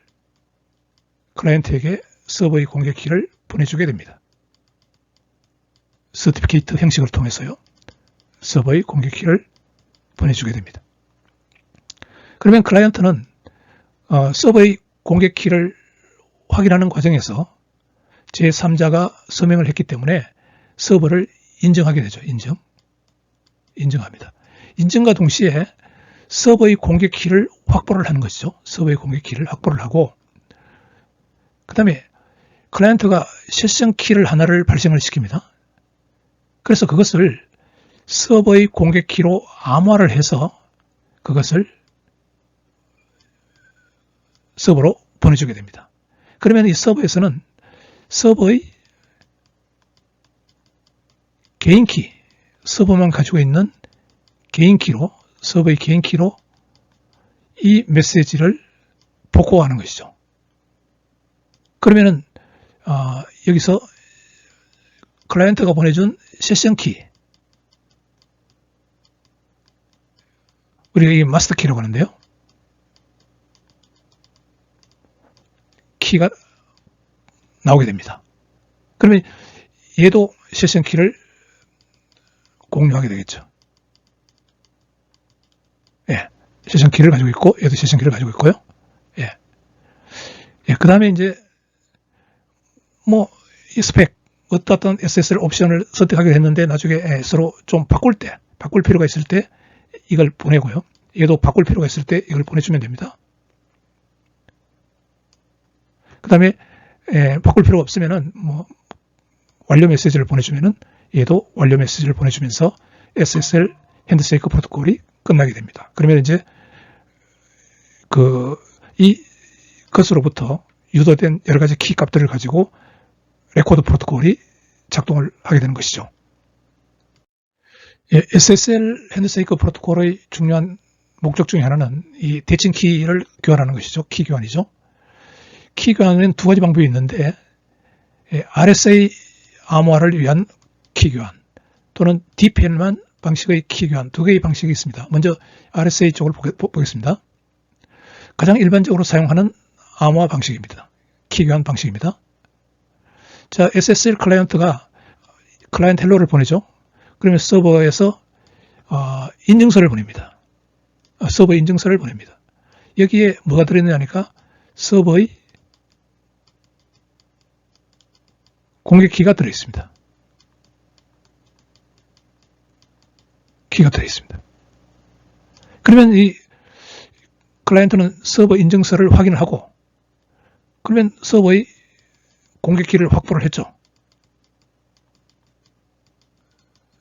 클라이언트에게 서버의 공개키를 보내주게 됩니다. 서티피케이트 형식을 통해서요. 서버의 공개키를 보내주게 됩니다. 그러면 클라이언트는 서버의 공개키를 확인하는 과정에서 제3자가 서명을 했기 때문에 서버를 인정하게 되죠. 인정합니다. 인정과 동시에 서버의 공개키를 확보를 하는 것이죠. 서버의 공개키를 확보를 하고 그 다음에 클라이언트가 세션 키를 하나를 발생을 시킵니다. 그래서 그것을 서버의 공개키로 암호화를 해서 그것을 서버로 보내주게 됩니다. 그러면 이 서버에서는 서버의 개인키, 서버만 가지고 있는 개인키로, 서버의 개인키로 이 메시지를 복구하는 것이죠. 그러면은 여기서 클라이언트가 보내준 세션키, 우리가 이 마스터키라고 하는데요. 키가 나오게 됩니다. 그러면 얘도 세션키를 공유하게 되겠죠. 예, 세션키를 가지고 있고 얘도 세션키를 가지고 있고요. 예, 그 다음에 이제 이 스펙 어떤 SSL 옵션을 선택하게 됐는데 나중에 서로 좀 바꿀 필요가 있을 때 이걸 보내고요. 얘도 바꿀 필요가 있을 때 이걸 보내주면 됩니다. 그 다음에 바꿀 필요가 없으면은 완료 메시지를 보내주면은 얘도 완료 메시지를 보내주면서 SSL 핸드쉐이크 프로토콜이 끝나게 됩니다. 그러면 이제 이 것으로부터 유도된 여러 가지 키 값들을 가지고 레코드 프로토콜이 작동을 하게 되는 것이죠. SSL 핸드쉐이크 프로토콜의 중요한 목적 중에 하나는 이 대칭 키를 교환하는 것이죠. 키 교환이죠. 키 교환에는 두 가지 방법이 있는데 RSA 암호화를 위한 키 교환 또는 DPL만 방식의 키 교환 두 개의 방식이 있습니다. 먼저 RSA 쪽을 보겠습니다. 가장 일반적으로 사용하는 암호화 방식입니다. 키 교환 방식입니다. 자, SSL 클라이언트가 클라이언트 헬로를 보내죠. 그러면 서버에서 인증서를 보냅니다. 서버 인증서를 보냅니다. 여기에 뭐가 들어있느냐니까 서버의 공개키가 들어있습니다. 키가 들어있습니다. 그러면 이 클라이언트는 서버 인증서를 확인을 하고 그러면 서버의 공개키를 확보를 했죠.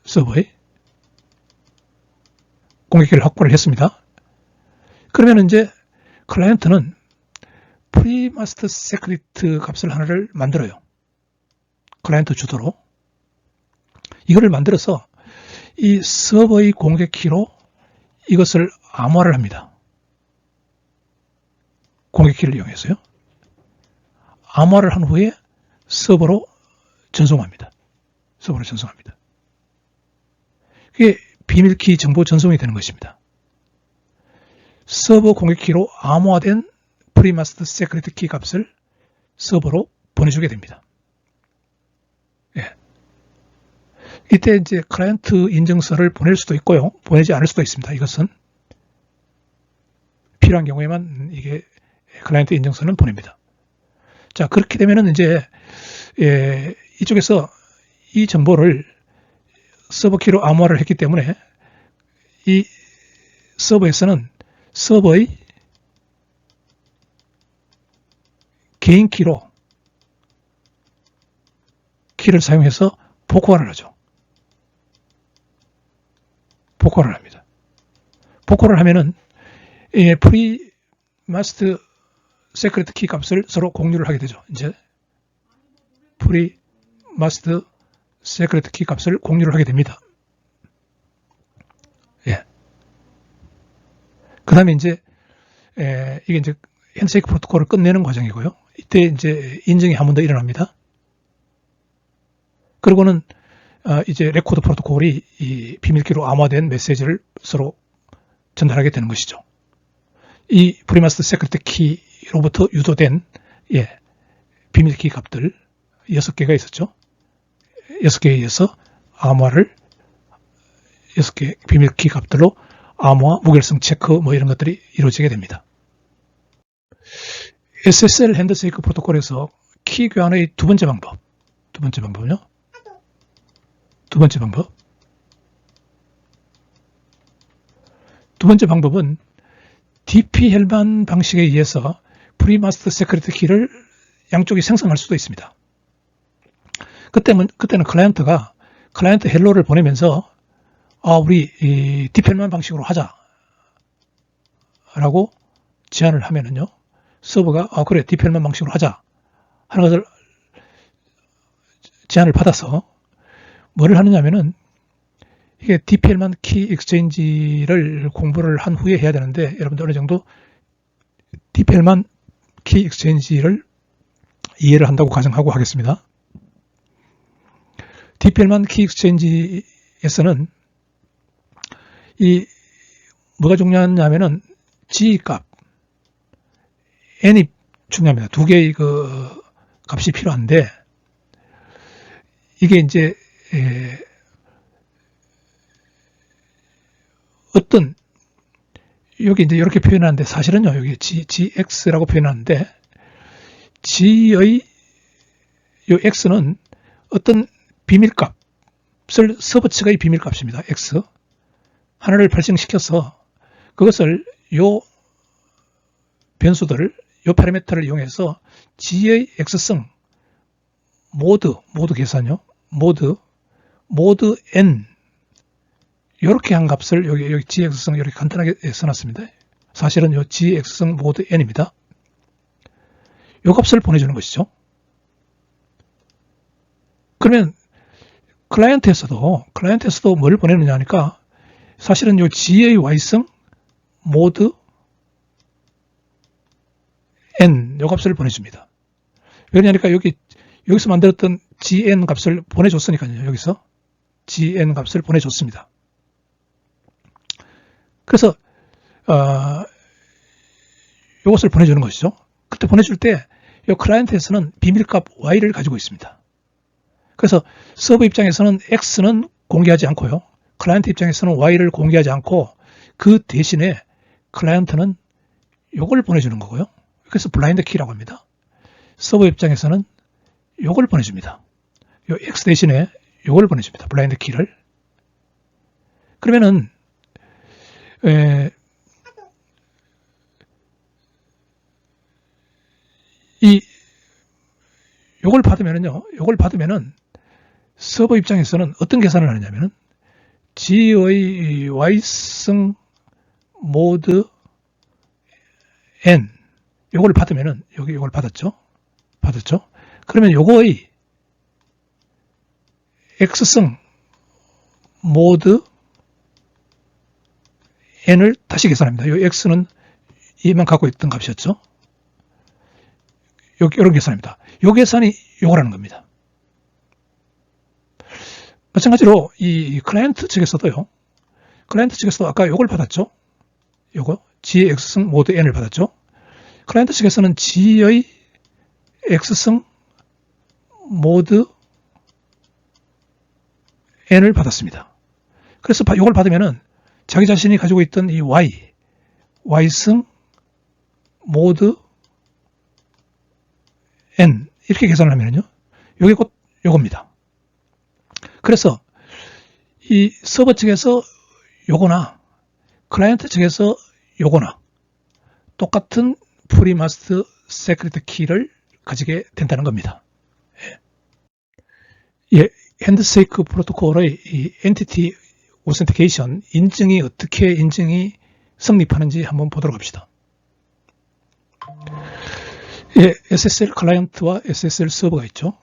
서버의 공개키를 확보를 했습니다. 그러면 이제 클라이언트는 프리마스터 세크리트 값을 하나를 만들어요. 클라이언트 주도로. 이거를 만들어서 이 서버의 공개키로 이것을 암호화를 합니다. 공개키를 이용해서요. 암호화를 한 후에 서버로 전송합니다. 서버로 전송합니다. 그게 비밀키 정보 전송이 되는 것입니다. 서버 공개키로 암호화된 프리마스터 세크리트 키 값을 서버로 보내주게 됩니다. 예. 이때 이제 클라이언트 인증서를 보낼 수도 있고요. 보내지 않을 수도 있습니다. 이것은 필요한 경우에만 이게 클라이언트 인증서는 보냅니다. 자, 그렇게 되면은 이제 이쪽에서 이 정보를 서버 키로 암호화를 했기 때문에 이 서버에서는 서버의 개인 키로 키를 사용해서 복호화를 하죠. 복호화를 합니다. 복호를 하면은 프리 마스트 세크레트 키 값을 서로 공유를 하게 되죠. 이제 프리 마스트 세크레트 키 값을 공유를 하게 됩니다. 예. 그 다음에 이제 이게 이제 핸드쉐이크 프로토콜을 끝내는 과정이고요. 이때 이제 인증이 한 번 더 일어납니다. 그리고는 이제 레코드 프로토콜이 이 비밀키로 암호화된 메시지를 서로 전달하게 되는 것이죠. 이 프리마스터 세크레트 키로부터 유도된 비밀키 값들 6개가 있었죠. 6개에 의해서 암호화를 6개 비밀키 값들로 암호화, 무결성 체크 뭐 이런 것들이 이루어지게 됩니다. SSL 핸드쉐이크 프로토콜에서 키 교환의 두 번째 방법은요. 두 번째 방법은 DP-헬만 방식에 의해서 프리마스터 세크레트 키를 양쪽이 생성할 수도 있습니다. 그때는 클라이언트가 클라이언트 헬로를 보내면서 우리 이 DP-헬만 방식으로 하자 라고 제안을 하면은요, 서버가 그래 DP-헬만 방식으로 하자 하는 것을 제안을 받아서 뭐를 하느냐면은 이게 DP-헬만 키 익스체인지를 공부를 한 후에 해야 되는데, 여러분들 어느 정도 DP-헬만 키 익스체인지를 이해를 한다고 가정하고 하겠습니다. DP-헬만 키 익스체인지에서는 이 뭐가 중요하냐면은 G 값, N이 중요합니다. 두 개의 그 값이 필요한데, 이게 이제 어떤 여기 이제 이렇게 표현하는데, 사실은요 여기 GX라고 표현하는데, G의 요 X는 어떤 비밀값을 서버 측의 비밀값입니다. X 하나를 발생시켜서 그것을 요 변수들을 요 파라미터를 이용해서 G의 X성 모드 계산요. 모드 N 이렇게 한 값을 여기 GX성 이렇게 간단하게 써놨습니다. 사실은 요 GX성 모드 N입니다. 요 값을 보내주는 것이죠. 그러면 클라이언트에서도 뭘 보내느냐 하니까, 사실은 요 G의 Y성 모드 N 요 값을 보내줍니다. 왜냐하니까 여기서 만들었던 GN 값을 보내줬으니까요. 여기서 GN 값을 보내줬습니다. 그래서 이것을 보내주는 것이죠. 그때 보내줄 때 이 클라이언트에서는 비밀값 Y를 가지고 있습니다. 그래서 서버 입장에서는 X는 공개하지 않고요, 클라이언트 입장에서는 Y를 공개하지 않고, 그 대신에 클라이언트는 이걸 보내주는 거고요. 그래서 블라인드 키라고 합니다. 서버 입장에서는 이걸 보내줍니다. 요 X 대신에 이걸 보내줍니다. 블라인드 키를. 그러면은 요걸 받으면은 서버 입장에서는 어떤 계산을 하느냐면은 G의 Y성 모드 N 요걸 받으면은 요걸 받았죠. 그러면 요거의 X성 모드 N을 다시 계산합니다. 요 X는 얘만 갖고 있던 값이었죠. 이런 계산입니다. 요 계산이 요거라는 겁니다. 마찬가지로 이 클라이언트 측에서도 아까 요걸 받았죠. 요거 G의 X성 모드 N을 받았죠. 클라이언트 측에서는 G의 X성 모드 N을 받았습니다. 그래서 이걸 받으면은 자기 자신이 가지고 있던 이 Y성 모드 N 이렇게 계산을 하면요. 요게 곧 요겁니다. 그래서 이 서버 측에서 요거나 클라이언트 측에서 요거나 똑같은 프리마스터 세크리트 키를 가지게 된다는 겁니다. 예, 핸드쉐이크 프로토콜의 이 엔티티 오센티케이션 인증이 어떻게 인증이 성립하는지 한번 보도록 합시다. 예, SSL 클라이언트와 SSL 서버가 있죠.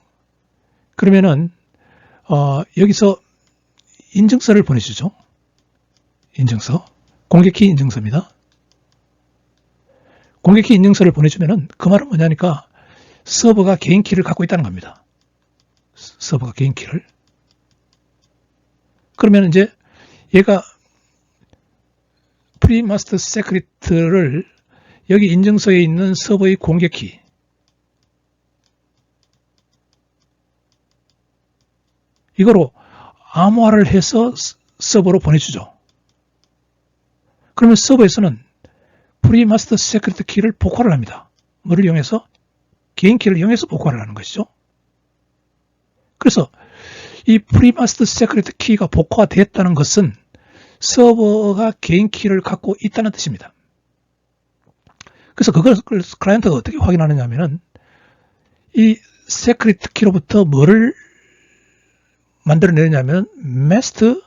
그러면은 여기서 인증서를 보내주죠. 인증서, 공개키 인증서입니다. 공개키 인증서를 보내주면은 그 말은 뭐냐니까 서버가 개인 키를 갖고 있다는 겁니다. 서버가 개인 키를. 그러면 이제 얘가 프리마스터 세크리트를 여기 인증서에 있는 서버의 공개키 이거로 암호화를 해서 서버로 보내주죠. 그러면 서버에서는 프리마스터 세크리트 키를 복화를 합니다. 뭐를 이용해서? 개인 키를 이용해서 복화를 하는 것이죠. 그래서 이 프리마스터 세크리트 키가 복화됐다는 것은 서버가 개인 키를 갖고 있다는 뜻입니다. 그래서 그걸 클라이언트가 어떻게 확인하느냐 하면은 이 세크리트 키로부터 뭐를 만들어내느냐면 마스터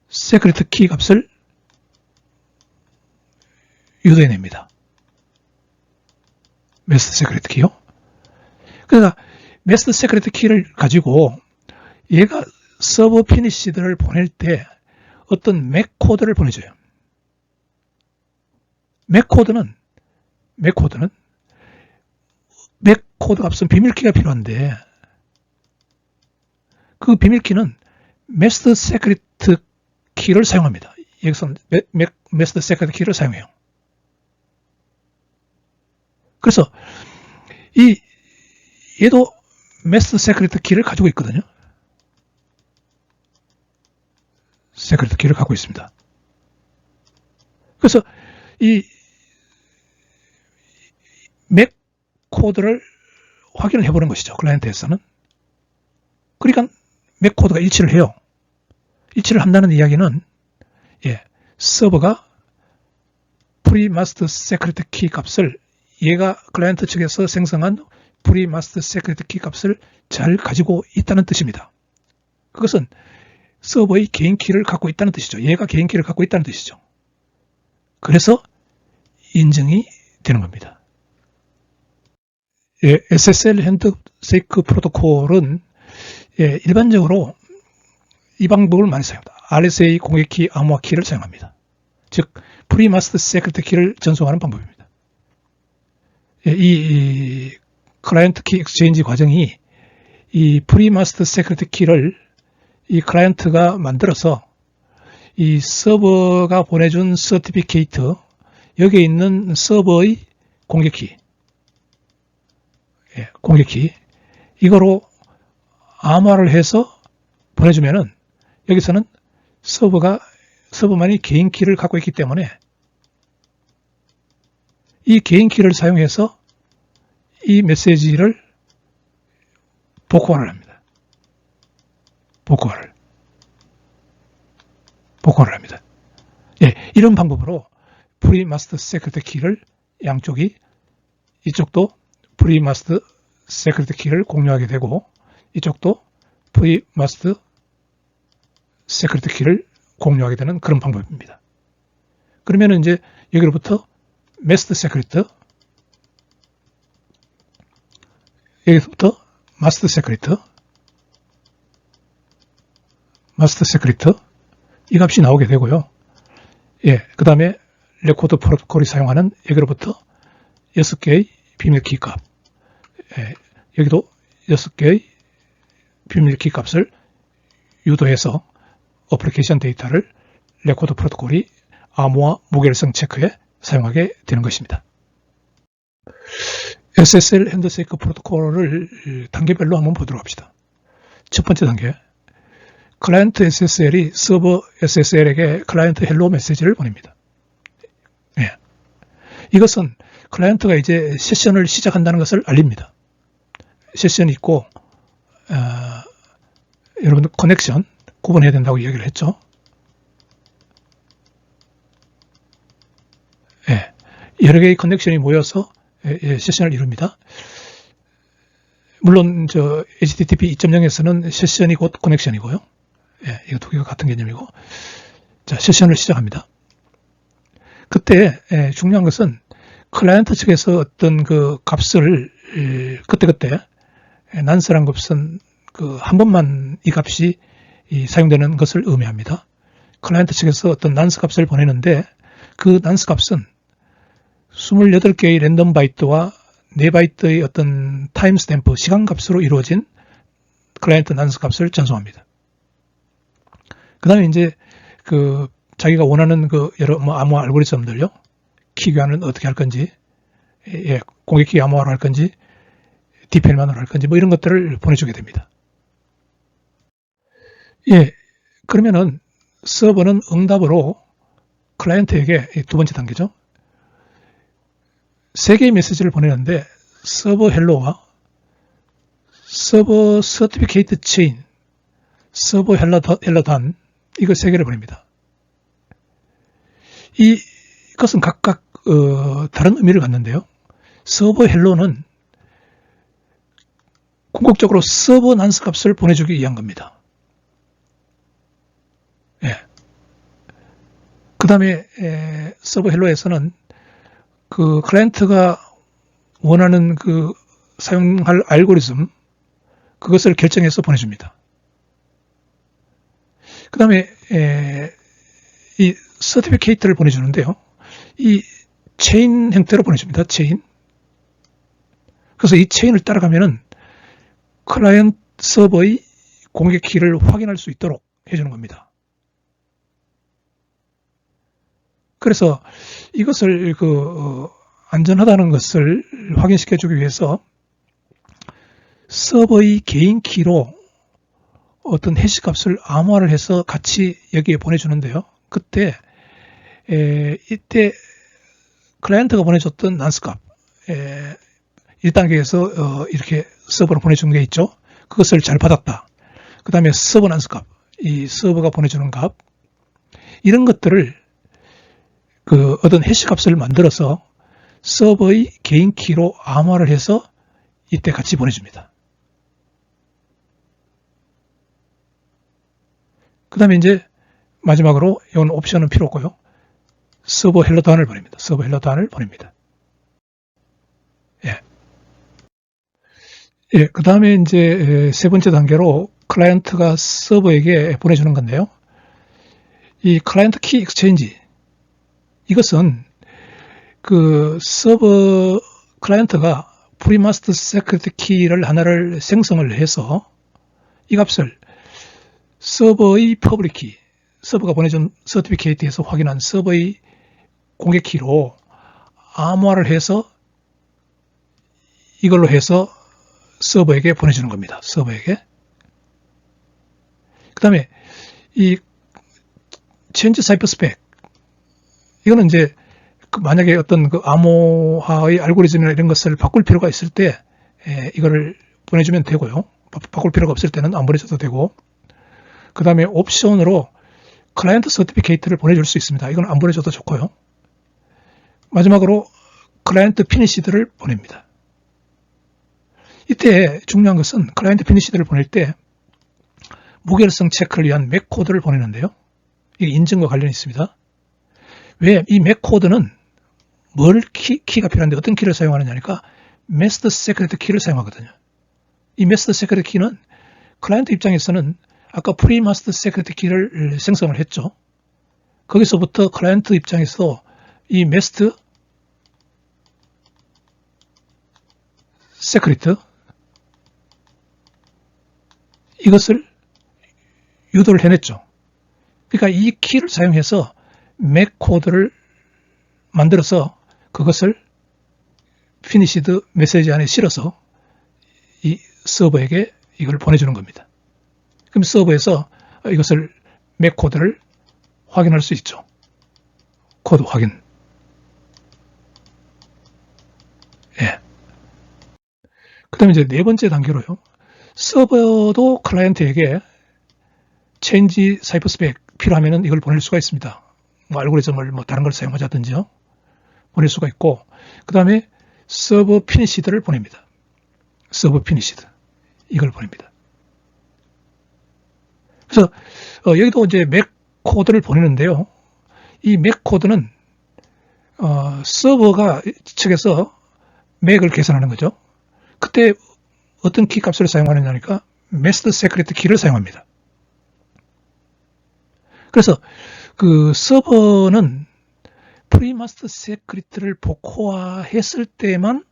세크리트 키 값을 유도해냅니다. 마스터 세크리트 키요. 그러니까 마스터 세크리트 키를 가지고 얘가 서버 피니시들을 보낼 때 어떤 맥 코드를 보내줘요. 맥 코드 값은 비밀키가 필요한데 그 비밀키는 마스터 세크리트 키를 사용합니다. 여기서는 마스터 세크리트 키를 사용해요. 그래서 얘도 마스터 세크리트 키를 가지고 있거든요. 세크리트 키를 갖고 있습니다. 그래서 이 맥 코드를 확인을 해보는 것이죠. 클라이언트에서는. 그러니까 맥 코드가 일치를 해요. 일치를 한다는 이야기는 서버가 프리마스터 세크리트 키 값을 얘가 클라이언트 측에서 생성한 프리마스터 세크리트 키 값을 잘 가지고 있다는 뜻입니다. 그것은 서버의 개인 키를 갖고 있다는 뜻이죠. 얘가 개인 키를 갖고 있다는 뜻이죠. 그래서 인증이 되는 겁니다. SSL 핸드쉐이크 프로토콜은 일반적으로 이 방법을 많이 사용합니다. RSA 공개키 암호화 키를 사용합니다. 즉 프리마스터 세크리트 키를 전송하는 방법입니다. 이 클라이언트 키 엑스체인지 과정이 이 프리마스터 세크리트 키를 이 클라이언트가 만들어서 이 서버가 보내준 서티피케이트 여기에 있는 서버의 공개키 이거로 암호화를 해서 보내주면은 여기서는 서버만이 개인 키를 갖고 있기 때문에 이 개인 키를 사용해서 이 메시지를 복호화를 합니다. 복호화를 합니다. 이런 방법으로 프리마스터 세크리트 키를 양쪽이 이쪽도 프리마스터 세크리트 키를 공유하게 되고 이쪽도 프리마스터 세크리트 키를 공유하게 되는 그런 방법입니다. 그러면 이제 여기로부터 마스터 세크리트 여기서부터 마스터 세크리트 이 값이 나오게 되고요. 그 다음에 레코드 프로토콜이 사용하는 여기로부터 6개의 비밀키 값 여기도 6개의 비밀키 값을 유도해서 어플리케이션 데이터를 레코드 프로토콜이 암호화 무결성 체크에 사용하게 되는 것입니다. SSL 핸드쉐이크 프로토콜을 단계별로 한번 보도록 합시다. 첫 번째 단계, 클라이언트 SSL이 서버 SSL에게 클라이언트 헬로 메시지를 보냅니다. 이것은 클라이언트가 이제 세션을 시작한다는 것을 알립니다. 세션이 있고 여러분들 커넥션 구분해야 된다고 이야기를 했죠. 예, 여러 개의 커넥션이 모여서 세션을 이룹니다. 물론 저 HTTP 2.0에서는 세션이 곧 커넥션이고요. 예, 이거 두 개가 같은 개념이고. 자, 세션을 시작합니다. 그때 중요한 것은 클라이언트 측에서 어떤 그 값을 그때그때 난설한 값은 그 한 번만 이 값이 사용되는 것을 의미합니다. 클라이언트 측에서 어떤 난스 값을 보내는데 그 난스 값은 28개의 랜덤 바이트와 4바이트의 어떤 타임 스탬프 시간 값으로 이루어진 클라이언트 난스 값을 전송합니다. 그 다음에 이제 그 자기가 원하는 그 여러 암호화 알고리즘들요. 키 교환은 어떻게 할 건지, 공격키 암호화로 할 건지, DPL만으로 할 건지, 이런 것들을 보내주게 됩니다. 예, 그러면은 서버는 응답으로 클라이언트에게 두 번째 단계죠. 3개의 메시지를 보내는데 서버 헬로와 서버 서티피케이트 체인, 서버 헬로단 이거 3개를 보냅니다. 이것은 각각 다른 의미를 갖는데요. 서버 헬로는 궁극적으로 서버 난스 값을 보내주기 위한 겁니다. 예. 그 다음에 서버 헬로에서는 그 클라이언트가 원하는 그 사용할 알고리즘 그것을 결정해서 보내줍니다. 그 다음에 이 서티피케이트를 보내주는데요. 이 체인 형태로 보내줍니다. 체인. 그래서 이 체인을 따라가면은 클라이언트 서버의 공개 키를 확인할 수 있도록 해주는 겁니다. 그래서 이것을 안전하다는 것을 확인시켜 주기 위해서 서버의 개인 키로 어떤 해시 값을 암호화를 해서 같이 여기에 보내주는데요. 그때 이때 클라이언트가 보내줬던 난스 값 1단계에서 이렇게 서버로 보내준 게 있죠. 그것을 잘 받았다. 그 다음에 서버 난스 값, 이 서버가 보내주는 값 이런 것들을 그 어떤 해시 값을 만들어서 서버의 개인 키로 암호화를 해서 이때 같이 보내줍니다. 그 다음에 이제 마지막으로 이건 옵션은 필요 없고요. 서버 헬로 단을 보냅니다. 서버 헬로 단을 보냅니다. 예. 예, 그 다음에 이제 세 번째 단계로 클라이언트가 서버에게 보내주는 건데요. 이 클라이언트 키 익스체인지 이것은 그 서버 클라이언트가 프리마스터 세크리트 키를 하나를 생성을 해서 이 값을 서버의 퍼블릭 키, 서버가 보내준 서티피케이트에서 확인한 서버의 공개 키로 암호화를 해서 이걸로 해서 서버에게 보내주는 겁니다. 서버에게. 그 다음에 이 체인지 사이퍼 스펙 이거는 이제 만약에 어떤 그 암호화의 알고리즘이나 이런 것을 바꿀 필요가 있을 때 이거를 보내주면 되고요. 바꿀 필요가 없을 때는 안 보내줘도 되고 그 다음에 옵션으로 클라이언트 서티피케이트를 보내줄 수 있습니다. 이건 안 보내줘도 좋고요. 마지막으로 클라이언트 피니시드를 보냅니다. 이때 중요한 것은 클라이언트 피니시드를 보낼 때 무결성 체크를 위한 맥 코드를 보내는데요. 이게 인증과 관련이 있습니다. 왜 이 맥 코드는 뭘 키가 필요한데 어떤 키를 사용하느냐니까 마스터 세크리트 키를 사용하거든요. 이 마스터 세크리트 키는 클라이언트 입장에서는 아까 프리 마스터 세크리트 키를 생성을 했죠. 거기서부터 클라이언트 입장에서 이 마스터 세크리트 이것을 유도를 해냈죠. 그러니까 이 키를 사용해서 맥 코드를 만들어서 그것을 피니시드 메시지 안에 실어서 이 서버에게 이걸 보내주는 겁니다. 그럼 서버에서 이것을 맥 코드를 확인할 수 있죠. 코드 확인. 그 다음에 이제 네 번째 단계로요. 서버도 클라이언트에게 change cipher spec 필요하면은 이걸 보낼 수가 있습니다. 뭐 알고리즘을 뭐 다른 걸 사용하자든지요. 보낼 수가 있고, 그 다음에 서버 피니시드를 보냅니다. 서버 피니시드. 이걸 보냅니다. 그래서 여기도 이제 맥 코드를 보내는데요. 이 맥 코드는 서버가 측에서 맥을 계산하는 거죠. 그때 어떤 키 값을 사용하느냐니까 master secret 키를 사용합니다. 그래서 그 서버는 프리마스터 세크리트를 복호화했을 때만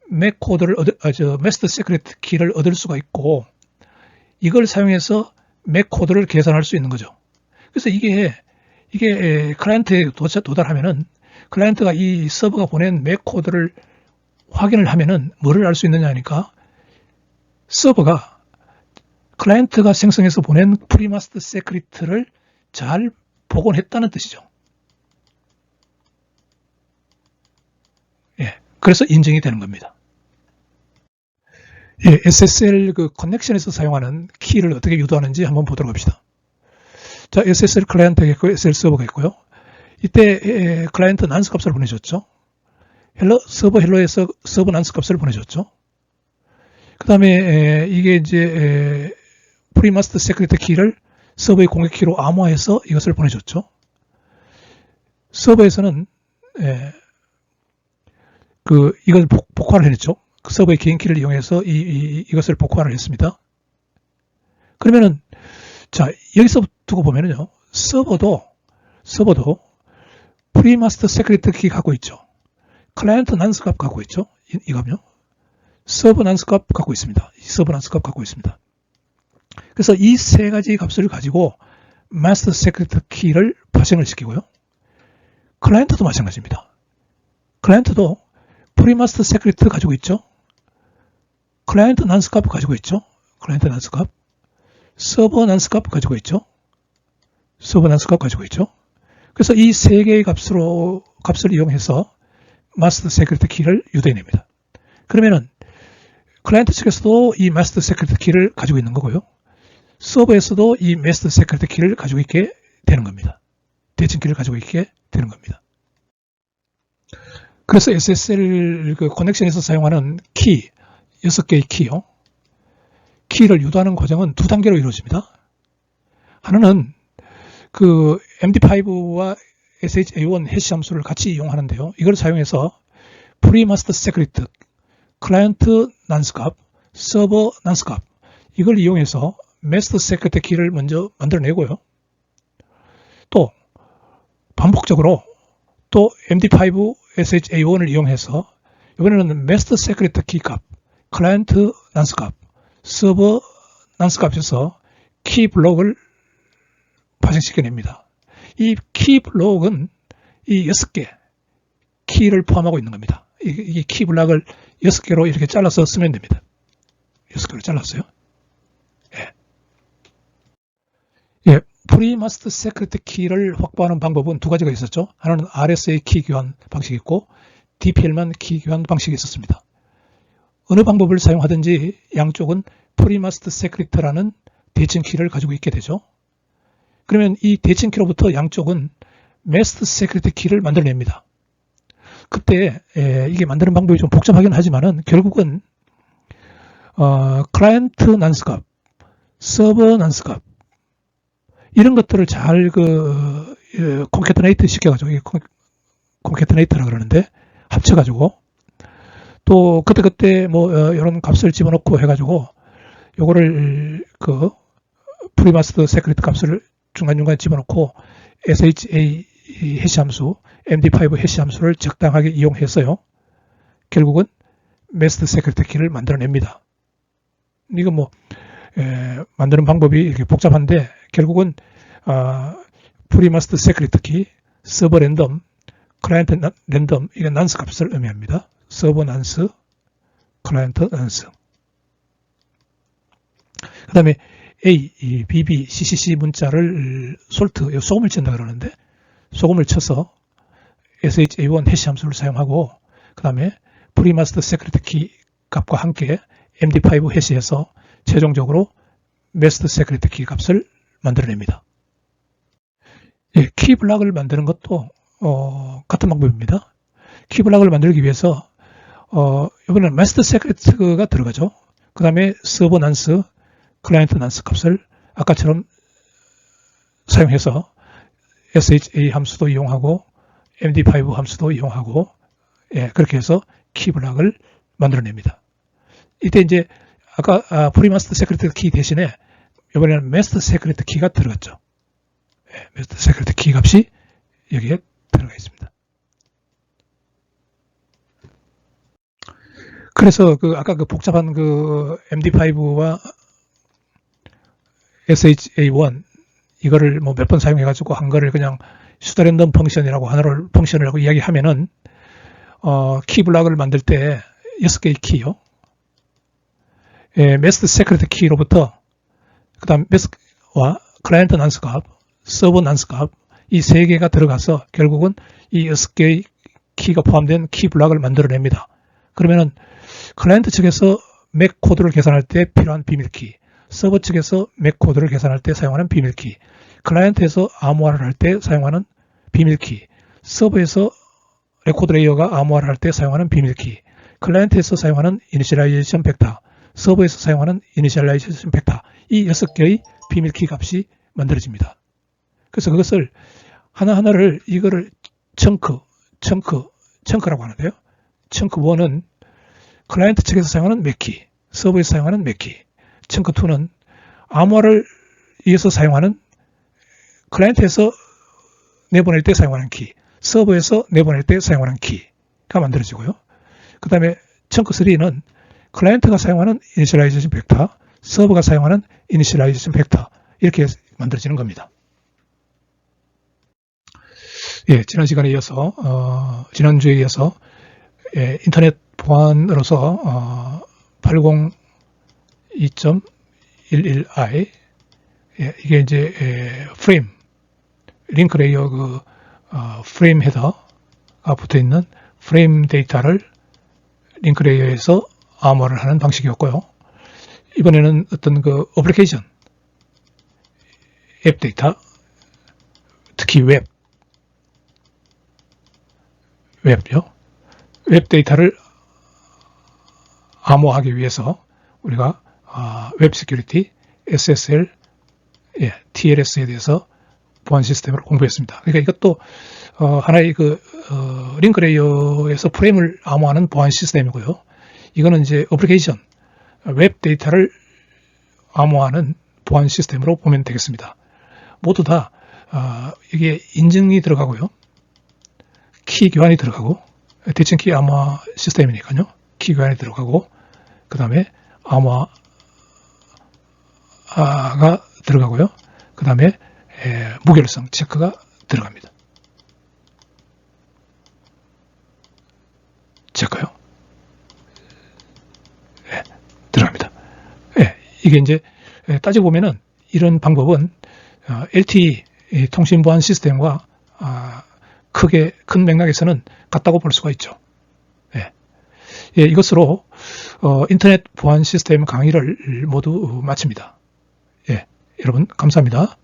맥 코드를 마스터 세크리트 키를 얻을 수가 있고, 이걸 사용해서 맥 코드를 계산할 수 있는 거죠. 그래서 이게 클라이언트에 도달하면은 클라이언트가 이 서버가 보낸 맥 코드를 확인을 하면은 뭐를 알 수 있느냐 하니까 서버가 클라이언트가 생성해서 보낸 프리마스터 세크리트를 잘 복원했다는 뜻이죠. 예, 그래서 인증이 되는 겁니다. 예, SSL 그 커넥션에서 사용하는 키를 어떻게 유도하는지 한번 보도록 합시다. 자, SSL 클라이언트가 있고 SSL 서버가 있고요. 이때 클라이언트 난스 값을 보내줬죠. 서버 헬로에서 서버 난스 값을 보내줬죠. 그 다음에 이게 이제 프리마스터 세크리트 키를 서버의 공개 키로 암호화해서 이것을 보내줬죠. 서버에서는 이걸 복화를 해냈죠. 그 서버의 개인키를 이용해서 이것을 복화를 했습니다. 그러면은 자, 여기서 두고 보면은요, 서버도 프리마스터 세크리트 키 갖고 있죠. 클라이언트 난스 값 갖고 있죠. 이거요. 서버 난스 값 갖고 있습니다. 서버 난스 값 갖고 있습니다. 그래서 이 세 가지 값을 가지고 마스터 세크리트 키를 발생을 시키고요. 클라이언트도 마찬가지입니다. 클라이언트도 프리마스터 세크리트 가지고 있죠. 클라이언트 난스 값 가지고 있죠. 클라이언트 난스 값. 서버 난스 값 가지고 있죠. 서버 난스 값 가지고 있죠. 그래서 이 세 개의 값을 이용해서 마스터 세크리트 키를 유도해냅니다. 그러면은 클라이언트 측에서도 이 마스터 세크리트 키를 가지고 있는 거고요. 서버에서도 이 마스터 세크리트 키를 가지고 있게 되는 겁니다. 대칭 키를 가지고 있게 되는 겁니다. 그래서 SSL 그 커넥션에서 사용하는 키, 6개의 키요. 키를 유도하는 과정은 두 단계로 이루어집니다. 하나는 그 MD5와 SHA1 해시 함수를 같이 이용하는데요. 이걸 사용해서 프리마스터 세크리트, 클라이언트 난스 값, 서버 난스 값, 이걸 이용해서 마스터 세크리트 키를 먼저 만들어내고요. 또 반복적으로 또 MD5 SHA1을 이용해서 이번에는 마스터 세크리트 키 값, 클라이언트 난스 값, 서버 난스 값에서 키 블록을 발생시켜냅니다. 이 키 블록은 이 6개 키를 포함하고 있는 겁니다. 이 키 블록을 6개로 이렇게 잘라서 쓰면 됩니다. 6개로 잘랐어요. 예, 프리마스터 세크리트 키를 확보하는 방법은 두 가지가 있었죠. 하나는 RSA 키 교환 방식이 있고 DPL만 키 교환 방식이 있었습니다. 어느 방법을 사용하든지 양쪽은 프리마스터 세크리트라는 대칭 키를 가지고 있게 되죠. 그러면 이 대칭 키로부터 양쪽은 마스터 세크리트 키를 만들어냅니다. 그때 이게 만드는 방법이 좀 복잡하긴 하지만은 결국은 클라이언트 난스 값, 서버 난스 값 이런 것들을 잘 콘캐트네이트 시켜가지고 이게 콘캐트네이트라 그러는데 합쳐가지고 또 그때 뭐 이런 값을 집어넣고 해가지고 요거를 프리마스터 세크리트 값을 중간중간 집어넣고 SHA 해시 함수, MD5 해시 함수를 적당하게 이용해서요. 결국은 마스터 세크리트 키를 만들어냅니다. 이거 뭐 만드는 방법이 이렇게 복잡한데 결국은 프리마스터 세크리트 키, 서버 랜덤, 클라이언트 랜덤 이게 난스 값을 의미합니다. 서버 난스, 클라이언트 난스. 그 다음에 A, BB, CCC 문자를 솔트, 소금을 친다 그러는데 소금을 쳐서 SHA1 해시 함수를 사용하고 그 다음에 프리마스터 세크리트 키 값과 함께 MD5 해시해서 최종적으로 메스트 세크리트 키 값을 만들어냅니다. 예, 키블락을 만드는 것도 같은 방법입니다. 키블락을 만들기 위해서 이번에는 메스트 세크리트가 들어가죠. 그 다음에 서버 난스, 클라이언트 난스 값을 아까처럼 사용해서 SHA 함수도 이용하고 MD5 함수도 이용하고 예, 그렇게 해서 키블락을 만들어냅니다. 이때 이제 아까 프리마스터 세크리트 키 대신에 이번에는 메스터 세크리트 키가 들어갔죠. 예, 메스터 세크리트 키 값이 여기에 들어가 있습니다. 그래서 아까 복잡한 MD5와 SHA1 이거를 뭐 몇 번 사용해가지고 한 거를 그냥 슈더랜덤 펑션이라고 하나를 펑션이라고 이야기하면은 키블락을 만들 때 6개의 키요. 예, 메스트 세크리트 키로부터 그 다음 메스와 클라이언트 난스 값, 서버 난스 값 이 3개가 들어가서 결국은 이 6개의 키가 포함된 키블락을 만들어냅니다. 그러면은 클라이언트 측에서 맥 코드를 계산할 때 필요한 비밀키, 서버 측에서 맥 코드를 계산할 때 사용하는 비밀키, 클라이언트에서 암호화를 할 때 사용하는 비밀키, 서버에서 레코드 레이어가 암호화를 할 때 사용하는 비밀키, 클라이언트에서 사용하는 이니셜라이제이션 벡터, 서버에서 사용하는 이니셜라이제이션 벡터 이 6개의 비밀키 값이 만들어집니다. 그래서 그것을 하나하나를 이거를 청크라고 하는데요. 청크 1은 클라이언트 측에서 사용하는 맥키, 서버에서 사용하는 맥키, 청크 2는 암호화를 위해서 사용하는 클라이언트에서 내보낼 때 사용하는 키, 서버에서 내보낼 때 사용하는 키가 만들어지고요. 그 다음에 청크 3는 클라이언트가 사용하는 이니셜라이제이션 벡터, 서버가 사용하는 이니셜라이제이션 벡터 이렇게 만들어지는 겁니다. 예, 지난 시간에 이어서 지난주에 이어서 예, 인터넷 보안으로서 802.11i 예, 이게 이제 프레임 링크 레이어 프레임 헤더가 붙어 있는 프레임 데이터를 링크 레이어에서 암호화를 하는 방식이었고요. 이번에는 어떤 어플리케이션 앱 데이터 특히 웹요. 웹 데이터를 암호화하기 위해서 우리가 웹 시큐리티, SSL, 예, TLS에 대해서 보안 시스템을 공부했습니다. 그러니까 이것도 하나의 링크 레이어에서 프레임을 암호하는 보안 시스템이고요. 이거는 이제 어플리케이션, 웹 데이터를 암호하는 보안 시스템으로 보면 되겠습니다. 모두 다 이게 인증이 들어가고요. 키 교환이 들어가고 대칭키 암호화 시스템이니까요. 키 교환이 들어가고 그 다음에 암호화가 들어가고요. 그 다음에 무결성 체크가 들어갑니다. 체크요. 네, 들어갑니다. 네, 이게 이제 따지고 보면은 이런 방법은 LTE 통신 보안 시스템과 크게 큰 맥락에서는 같다고 볼 수가 있죠. 예. 예, 이것으로 인터넷 보안 시스템 강의를 모두 마칩니다. 예, 여러분 감사합니다.